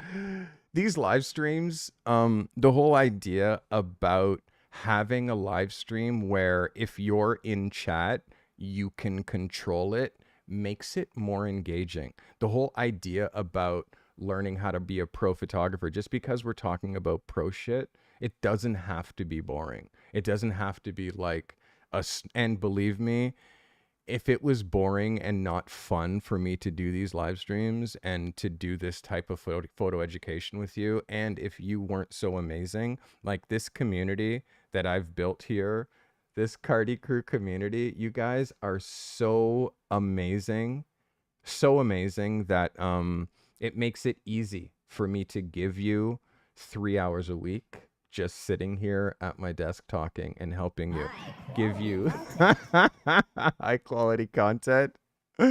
These live streams, the whole idea about having a live stream where if you're in chat, you can control it, makes it more engaging. The whole idea about learning how to be a pro photographer, just because we're talking about pro shit, it doesn't have to be boring. It doesn't have to be like and believe me, if it was boring and not fun for me to do these live streams and to do this type of photo education with you, and if you weren't so amazing, like this community that I've built here, this Cardi crew community, you guys are so amazing that it makes it easy for me to give you 3 hours a week just sitting here at my desk talking and helping you, give you high quality content.
Yo,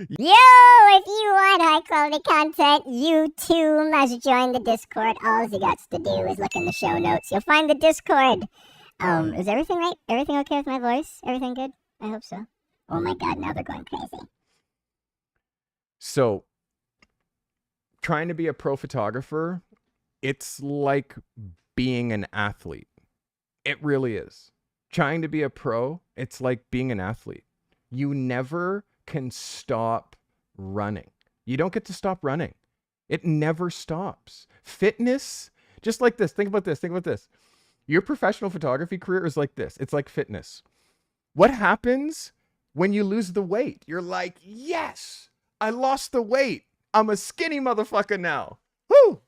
if you want high quality content, you too must join the Discord. All you got to do is look in the show notes. You'll find the Discord. Is everything right? Everything okay with my voice? Everything good? I hope so. Oh my god, now they're going crazy.
So, trying to be a pro photographer, it's like being an athlete. It really is. Trying to be a pro, it's like being an athlete. You never can stop running. You don't get to stop running. It never stops. Fitness, just like this. Think about this. Think about this. Your professional photography career is like this. It's like fitness. What happens when you lose the weight? You're like, yes, I lost the weight. I'm a skinny motherfucker now. Woo!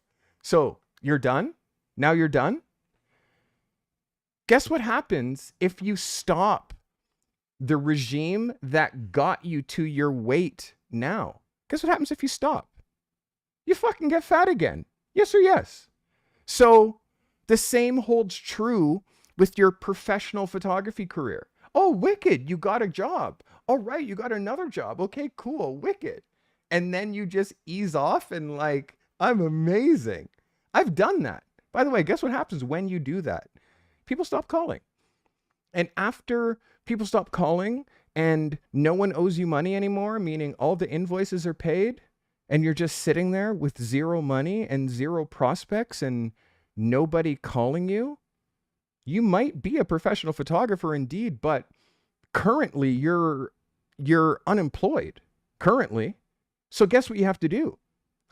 So you're done? Now you're done? Guess what happens if you stop the regime that got you to your weight now? Guess what happens if you stop? You fucking get fat again. Yes or yes? So the same holds true with your professional photography career. Oh, wicked, you got a job. All right, you got another job. Okay, cool, wicked. And then you just ease off and like, I'm amazing. I've done that. By the way, guess what happens when you do that? People stop calling. And after people stop calling and no one owes you money anymore, meaning all the invoices are paid and you're just sitting there with zero money and zero prospects and nobody calling you, you might be a professional photographer indeed, but currently you're unemployed currently. So guess what you have to do?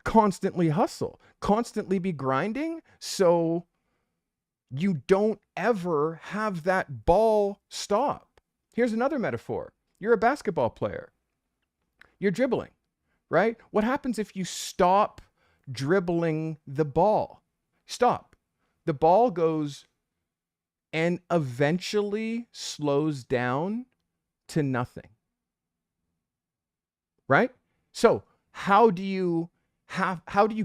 Constantly hustle, constantly be grinding so you don't ever have that ball stop. Here's another metaphor. You're a basketball player. You're dribbling, right? What happens if you stop dribbling the ball? Stop. The ball goes and eventually slows down to nothing, right? So how do you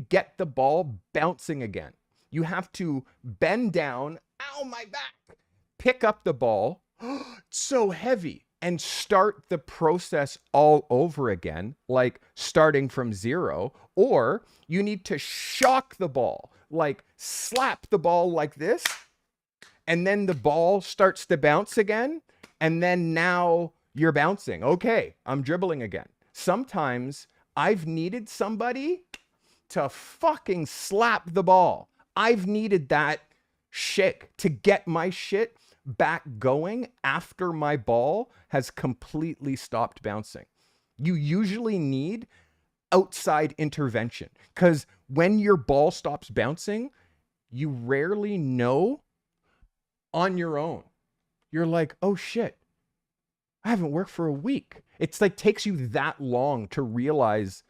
get the ball bouncing again? You have to bend down, ow, my back, pick up the ball, it's so heavy, and start the process all over again, like starting from zero. Or you need to shock the ball, like slap the ball like this, and then the ball starts to bounce again, and then now you're bouncing. Okay, I'm dribbling again. Sometimes I've needed somebody to fucking slap the ball. I've needed that shit to get my shit back going after my ball has completely stopped bouncing. You usually need outside intervention, because when your ball stops bouncing, you rarely know on your own. You're like, oh shit, I haven't worked for a week. It's like takes you that long to realize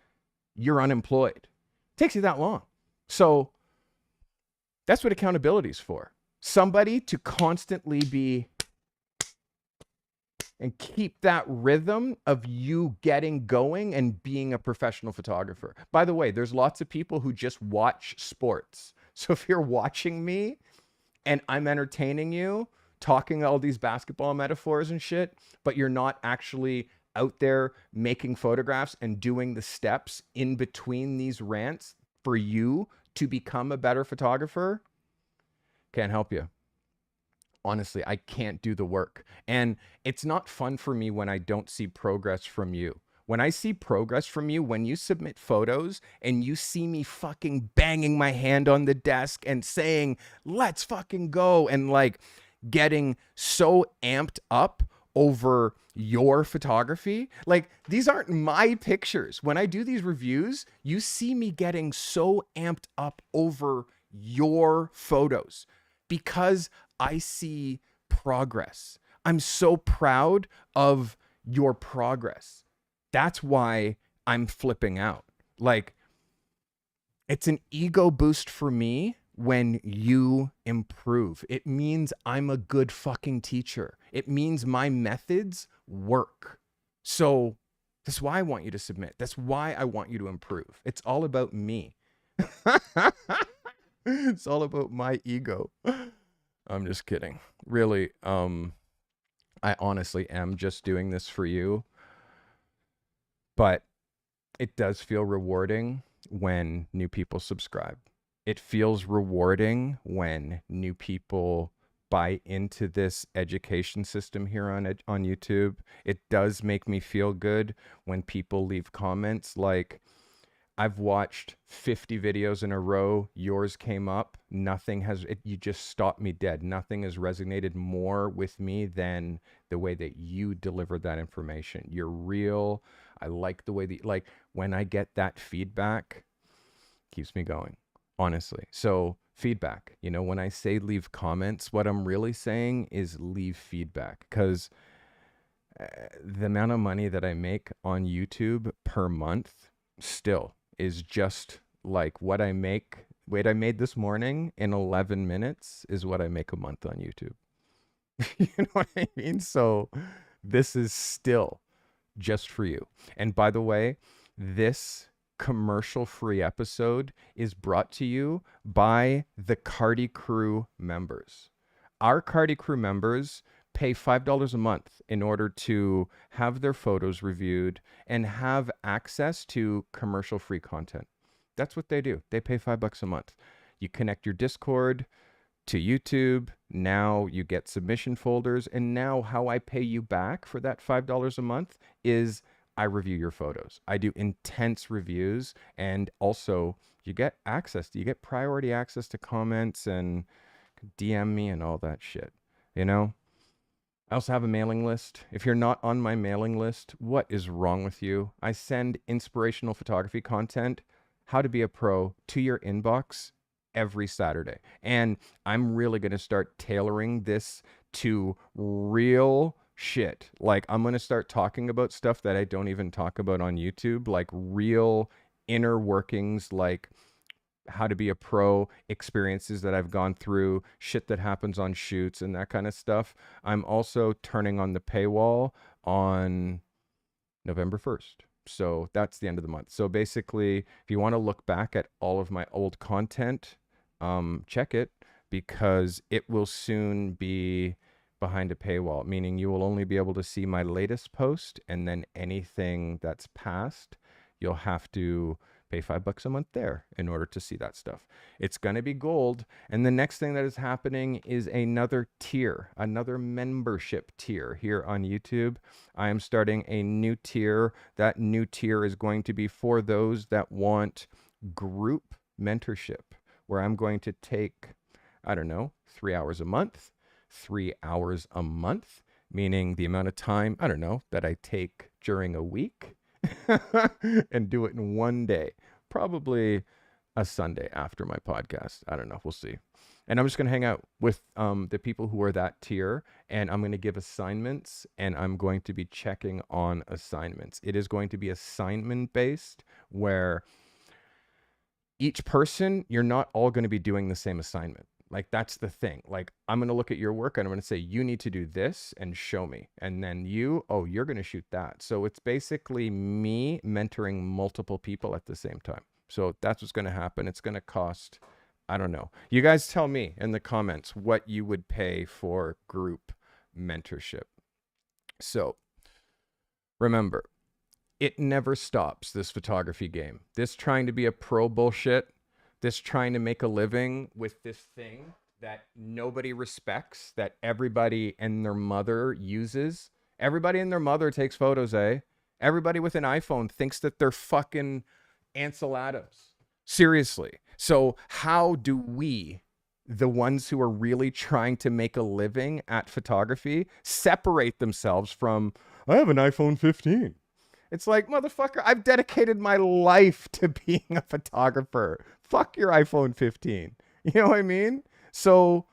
you're unemployed. It takes you that long. So that's what accountability is for. Somebody to constantly be and keep that rhythm of you getting going and being a professional photographer. By the way, there's lots of people who just watch sports. So if you're watching me and I'm entertaining you, talking all these basketball metaphors and shit, but you're not actually out there making photographs and doing the steps in between these rants for you to become a better photographer, can't help you. Honestly, I can't do the work. And it's not fun for me when I don't see progress from you. When I see progress from you, when you submit photos and you see me fucking banging my hand on the desk and saying, let's fucking go, and like getting so amped up over your photography. Like, these aren't my pictures. When I do these reviews, you see me getting so amped up over your photos because I see progress. I'm so proud of your progress. That's why I'm flipping out. Like, it's an ego boost for me when you improve. It means I'm a good fucking teacher. It means my methods work. So that's why I want you to submit. That's why I want you to improve. It's all about me. It's all about my ego. I'm just kidding. Really, I honestly am just doing this for you. But it does feel rewarding when new people subscribe. It feels rewarding when new people buy into this education system here on YouTube. It does make me feel good when people leave comments like, I've watched 50 videos in a row. Yours came up. Nothing has, you just stopped me dead. Nothing has resonated more with me than the way that you delivered that information. You're real. I like the way that, like, when I get that feedback, keeps me going, honestly. So feedback, you know, when I say leave comments, what I'm really saying is leave feedback, because the amount of money that I make on YouTube per month still is just like what I make. Wait, I made this morning in 11 minutes is what I make a month on YouTube. You know what I mean? So this is still just for you. And by the way, this commercial-free episode is brought to you by the Cardi Crew members. Our Cardi Crew members pay $5 a month in order to have their photos reviewed and have access to commercial-free content. That's what they do. They pay $5 a month. You connect your Discord to YouTube. Now you get submission folders. And now how I pay you back for that $5 a month is I review your photos. I do intense reviews, and also you get access. You get priority access to comments and DM me and all that shit, you know? I also have a mailing list. If you're not on my mailing list, what is wrong with you? I send inspirational photography content, how to be a pro, to your inbox every Saturday. And I'm really going to start tailoring this to real shit. Like, I'm going to start talking about stuff that I don't even talk about on YouTube, like real inner workings, like how to be a pro, experiences that I've gone through, shit that happens on shoots and that kind of stuff. I'm also turning on the paywall on November 1st. So that's the end of the month. So basically, if you want to look back at all of my old content, check it, because it will soon be behind a paywall, meaning you will only be able to see my latest post, and then anything that's past, you'll have to pay $5 a month there in order to see that stuff. It's going to be gold. And the next thing that is happening is another tier, another membership tier here on YouTube. I am starting a new tier. That new tier is going to be for those that want group mentorship where I'm going to take, I don't know, 3 hours a month, 3 hours a month, meaning the amount of time, I don't know, that I take during a week and do it in one day, probably a Sunday after my podcast. I don't know. We'll see. And I'm just going to hang out with the people who are that tier, and I'm going to give assignments, and I'm going to be checking on assignments. It is going to be assignment based, where each person, you're not all going to be doing the same assignment. Like, that's the thing. Like, I'm going to look at your work and I'm going to say, you need to do this and show me. And then you're going to shoot that. So it's basically me mentoring multiple people at the same time. So that's what's going to happen. It's going to cost, I don't know. You guys tell me in the comments what you would pay for group mentorship. So remember, it never stops, this photography game. This trying to be a pro bullshit, this trying to make a living with this thing that nobody respects, that everybody and their mother uses. Everybody and their mother takes photos, eh? Everybody with an iPhone thinks that they're fucking Ansel Adams. Seriously. So how do we, the ones who are really trying to make a living at photography, separate themselves from, I have an iPhone 15. It's like, motherfucker, I've dedicated my life to being a photographer. Fuck your iPhone 15. You know what I mean? So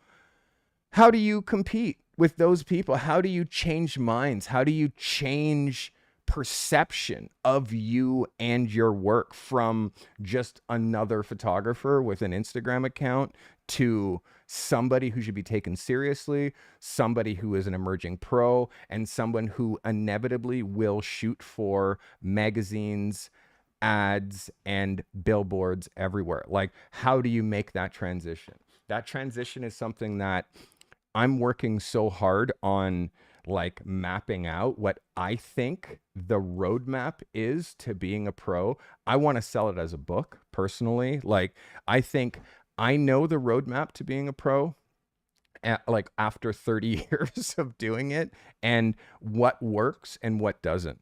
how do you compete with those people? How do you change minds? How do you change perception of you and your work from just another photographer with an Instagram account to somebody who should be taken seriously, somebody who is an emerging pro, and someone who inevitably will shoot for magazines, ads, and billboards everywhere? Like, how do you make that transition? That transition is something that I'm working so hard on, like, mapping out what I think the roadmap is to being a pro. I want to sell it as a book personally. Like, I think I know the roadmap to being a pro, like after 30 years of doing it, and what works and what doesn't.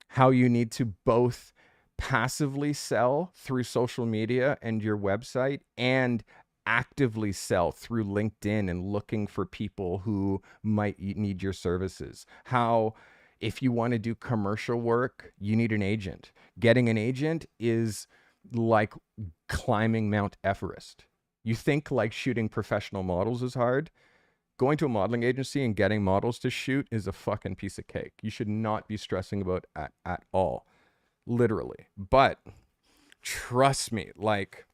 How you need to both passively sell through social media and your website, and actively sell through LinkedIn and looking for people who might need your services. How, if you want to do commercial work, you need an agent. Getting an agent is like climbing Mount Everest. You think like shooting professional models is hard? Going to a modeling agency and getting models to shoot is a fucking piece of cake. You should not be stressing about at all. Literally. But trust me, like,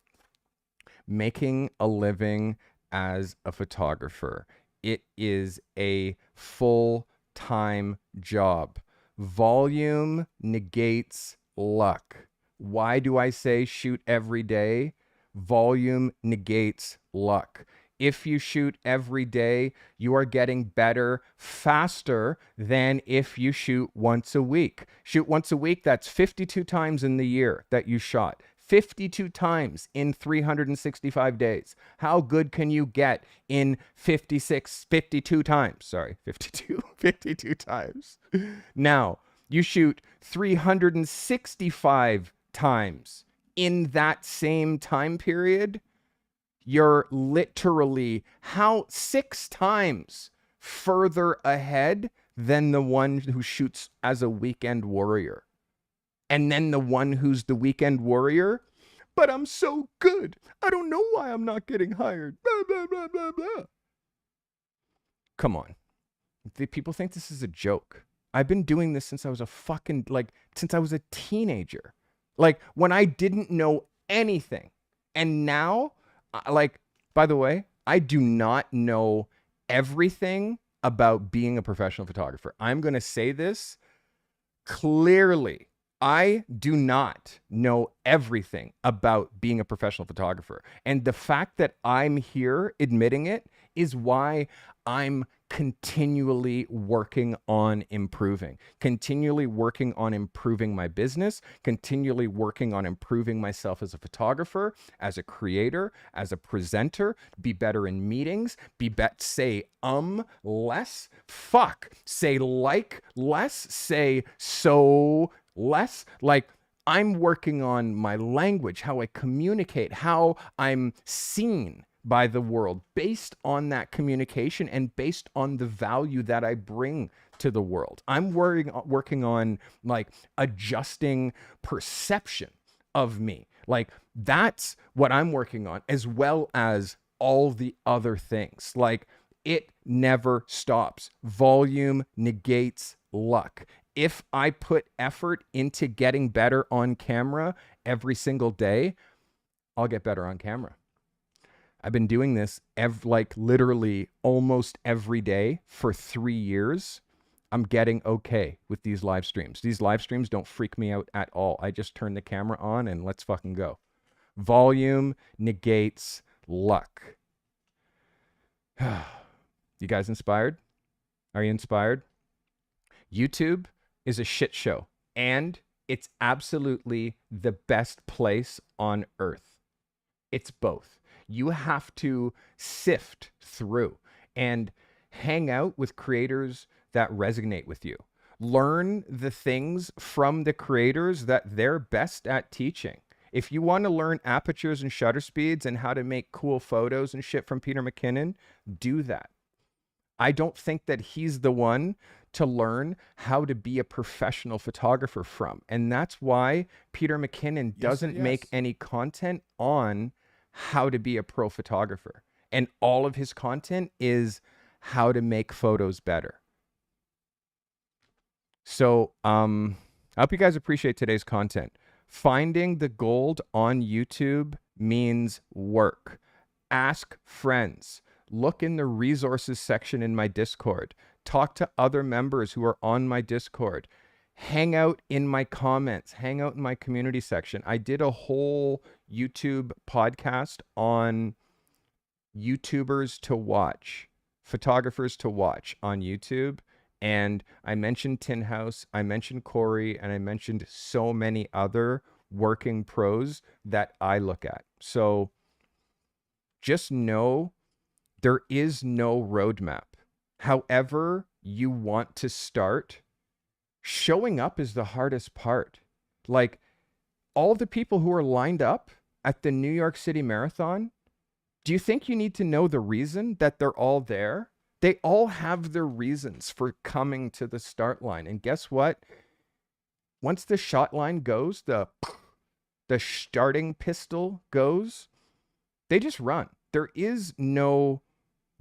making a living as a photographer, it is a full-time job. Volume negates luck. Why do I say shoot every day? Volume negates luck. If you shoot every day, you are getting better faster than if you shoot once a week. Shoot once a week, that's 52 times in the year that you shot. 52 times in 365 days. How good can you get in 52 times? Sorry, 52 times. Now, you shoot 365 times in that same time period. You're literally 6 times further ahead than the one who shoots as a weekend warrior. And then the one who's the weekend warrior, but I'm so good, I don't know why I'm not getting hired. Blah, blah, blah, blah, blah. Come on. People think this is a joke. I've been doing this since I was since I was a teenager. Like, when I didn't know anything. And now, like, by the way, I do not know everything about being a professional photographer. I'm going to say this clearly. I do not know everything about being a professional photographer. And the fact that I'm here admitting it is why I'm continually working on improving, continually working on improving my business, continually working on improving myself as a photographer, as a creator, as a presenter, be better in meetings, say less, fuck, say like less, say so less. Like, I'm working on my language, how I communicate, how I'm seen by the world based on that communication and based on the value that I bring to the world. I'm working on like adjusting perception of me. Like that's what I'm working on, as well as all the other things. Like it never stops. Volume negates luck. If I put effort into getting better on camera every single day, I'll get better on camera. I've been doing this like literally almost every day for 3 years. I'm getting okay with these live streams. These live streams don't freak me out at all. I just turn the camera on and let's fucking go. Volume negates luck. You guys inspired? Are you inspired? YouTube is a shit show, and it's absolutely the best place on earth. It's both. You have to sift through and hang out with creators that resonate with you. Learn the things from the creators that they're best at teaching. If you want to learn apertures and shutter speeds and how to make cool photos and shit from Peter McKinnon, do that. I don't think that he's the one to learn how to be a professional photographer from. And that's why Peter McKinnon doesn't make any content on how to be a pro photographer. And all of his content is how to make photos better. So I hope you guys appreciate today's content. Finding the gold on YouTube means work. Ask friends. Look in the resources section in my Discord. Talk to other members who are on my Discord. Hang out in my comments. Hang out in my community section. I did a whole YouTube podcast on YouTubers to watch, photographers to watch on YouTube. And I mentioned Tin House, I mentioned Corey, and I mentioned so many other working pros that I look at. So just know there is no roadmap. However you want to start, showing up is the hardest part. Like all the people who are lined up at the New York City Marathon, do you think you need to know the reason that they're all there? They all have their reasons for coming to the start line. And guess what? Once the shot line goes, the starting pistol goes, they just run. There is no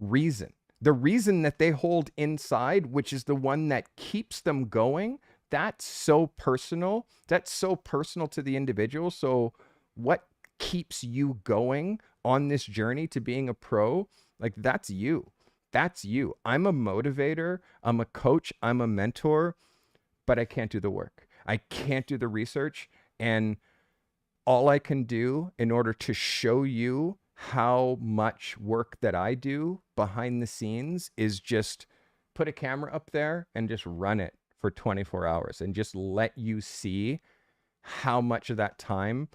reason. The reason that they hold inside, which is the one that keeps them going, that's so personal. That's so personal to the individual. So what keeps you going on this journey to being a pro? Like that's you. That's you. I'm a motivator. I'm a coach. I'm a mentor, but I can't do the work. I can't do the research. And all I can do in order to show you how much work that I do behind the scenes is just put a camera up there and just run it for 24 hours and just let you see how much of that time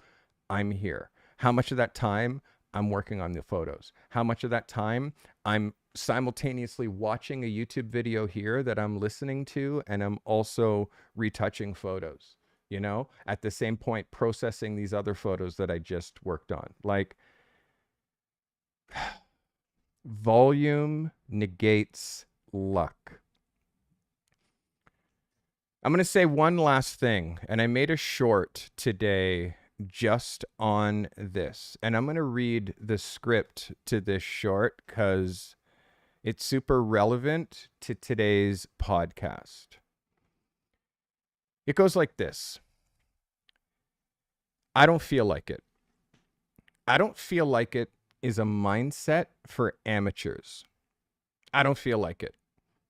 I'm here, how much of that time I'm working on the photos, how much of that time I'm simultaneously watching a YouTube video here that I'm listening to, and I'm also retouching photos, you know, at the same point processing these other photos that I just worked on. Like, volume negates luck. I'm going to say one last thing, and I made a short today just on this, and I'm going to read the script to this short because it's super relevant to today's podcast. It goes like this. I don't feel like it. I don't feel like it is a mindset for amateurs. I don't feel like it.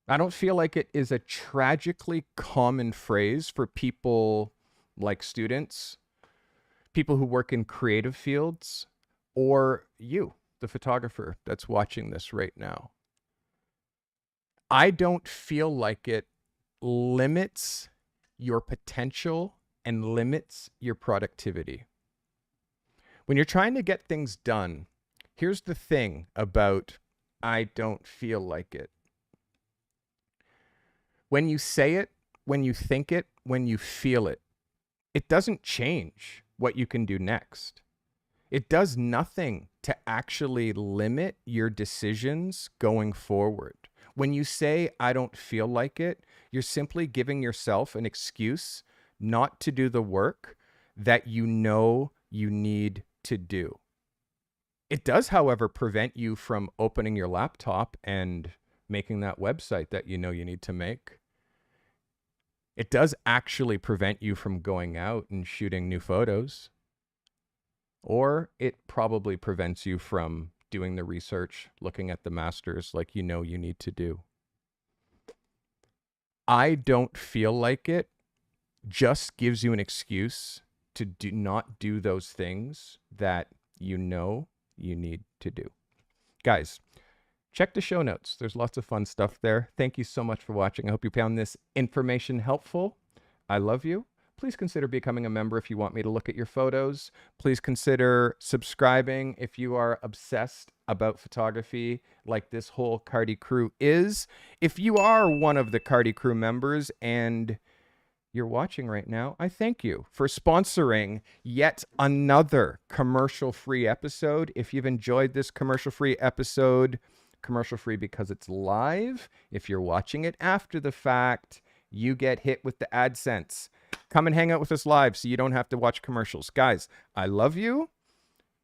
I don't feel like it is a tragically common phrase for people like students, people who work in creative fields, or you, the photographer that's watching this right now. I don't feel like it limits your potential and limits your productivity. When you're trying to get things done, here's the thing about I don't feel like it. When you say it, when you think it, when you feel it, it doesn't change what you can do next. It does nothing to actually limit your decisions going forward. When you say, I don't feel like it, you're simply giving yourself an excuse not to do the work that you know you need to do. It does, however, prevent you from opening your laptop and making that website that you know you need to make. It does actually prevent you from going out and shooting new photos. Or it probably prevents you from doing the research, looking at the masters like you know you need to do. I don't feel like it just gives you an excuse to not do those things that you know you need to do. Guys, check the show notes. There's lots of fun stuff there. Thank you so much for watching. I hope you found this information helpful. I love you. Please consider becoming a member if you want me to look at your photos. Please consider subscribing if you are obsessed about photography like this whole Cardi crew is. If you are one of the Cardi crew members and you're watching right now, I thank you for sponsoring yet another commercial-free episode. If you've enjoyed this commercial-free episode, commercial-free because it's live. If you're watching it after the fact, you get hit with the AdSense. Come and hang out with us live so you don't have to watch commercials. Guys, I love you.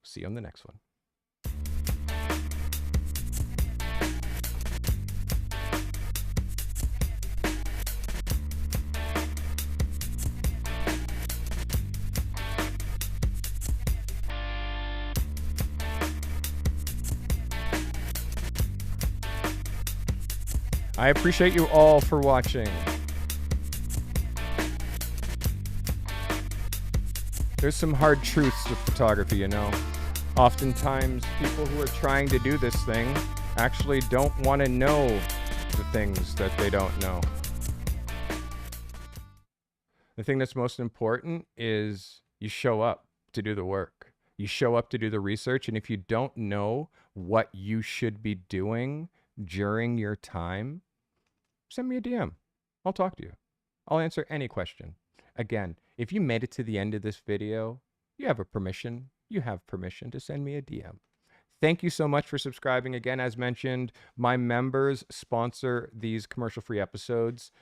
See you on the next one. I appreciate you all for watching. There's some hard truths with photography, you know. Oftentimes, people who are trying to do this thing actually don't want to know the things that they don't know. The thing that's most important is you show up to do the work. You show up to do the research, and if you don't know what you should be doing during your time, send me a DM. I'll talk to you. I'll answer any question. Again, if you made it to the end of this video, you have permission to send me a DM. Thank you so much for subscribing. Again, as mentioned, my members sponsor these commercial-free episodes.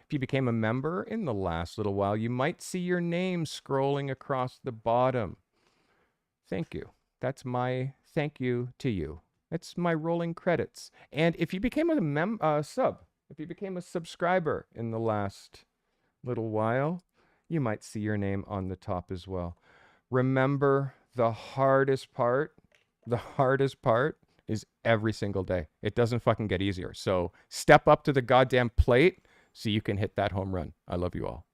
If you became a member in the last little while, you might see your name scrolling across the bottom. Thank you. That's my thank you to you. It's my rolling credits. And if you became a if you became a subscriber in the last little while, you might see your name on the top as well. Remember, the hardest part is every single day. It doesn't fucking get easier. So step up to the goddamn plate so you can hit that home run. I love you all.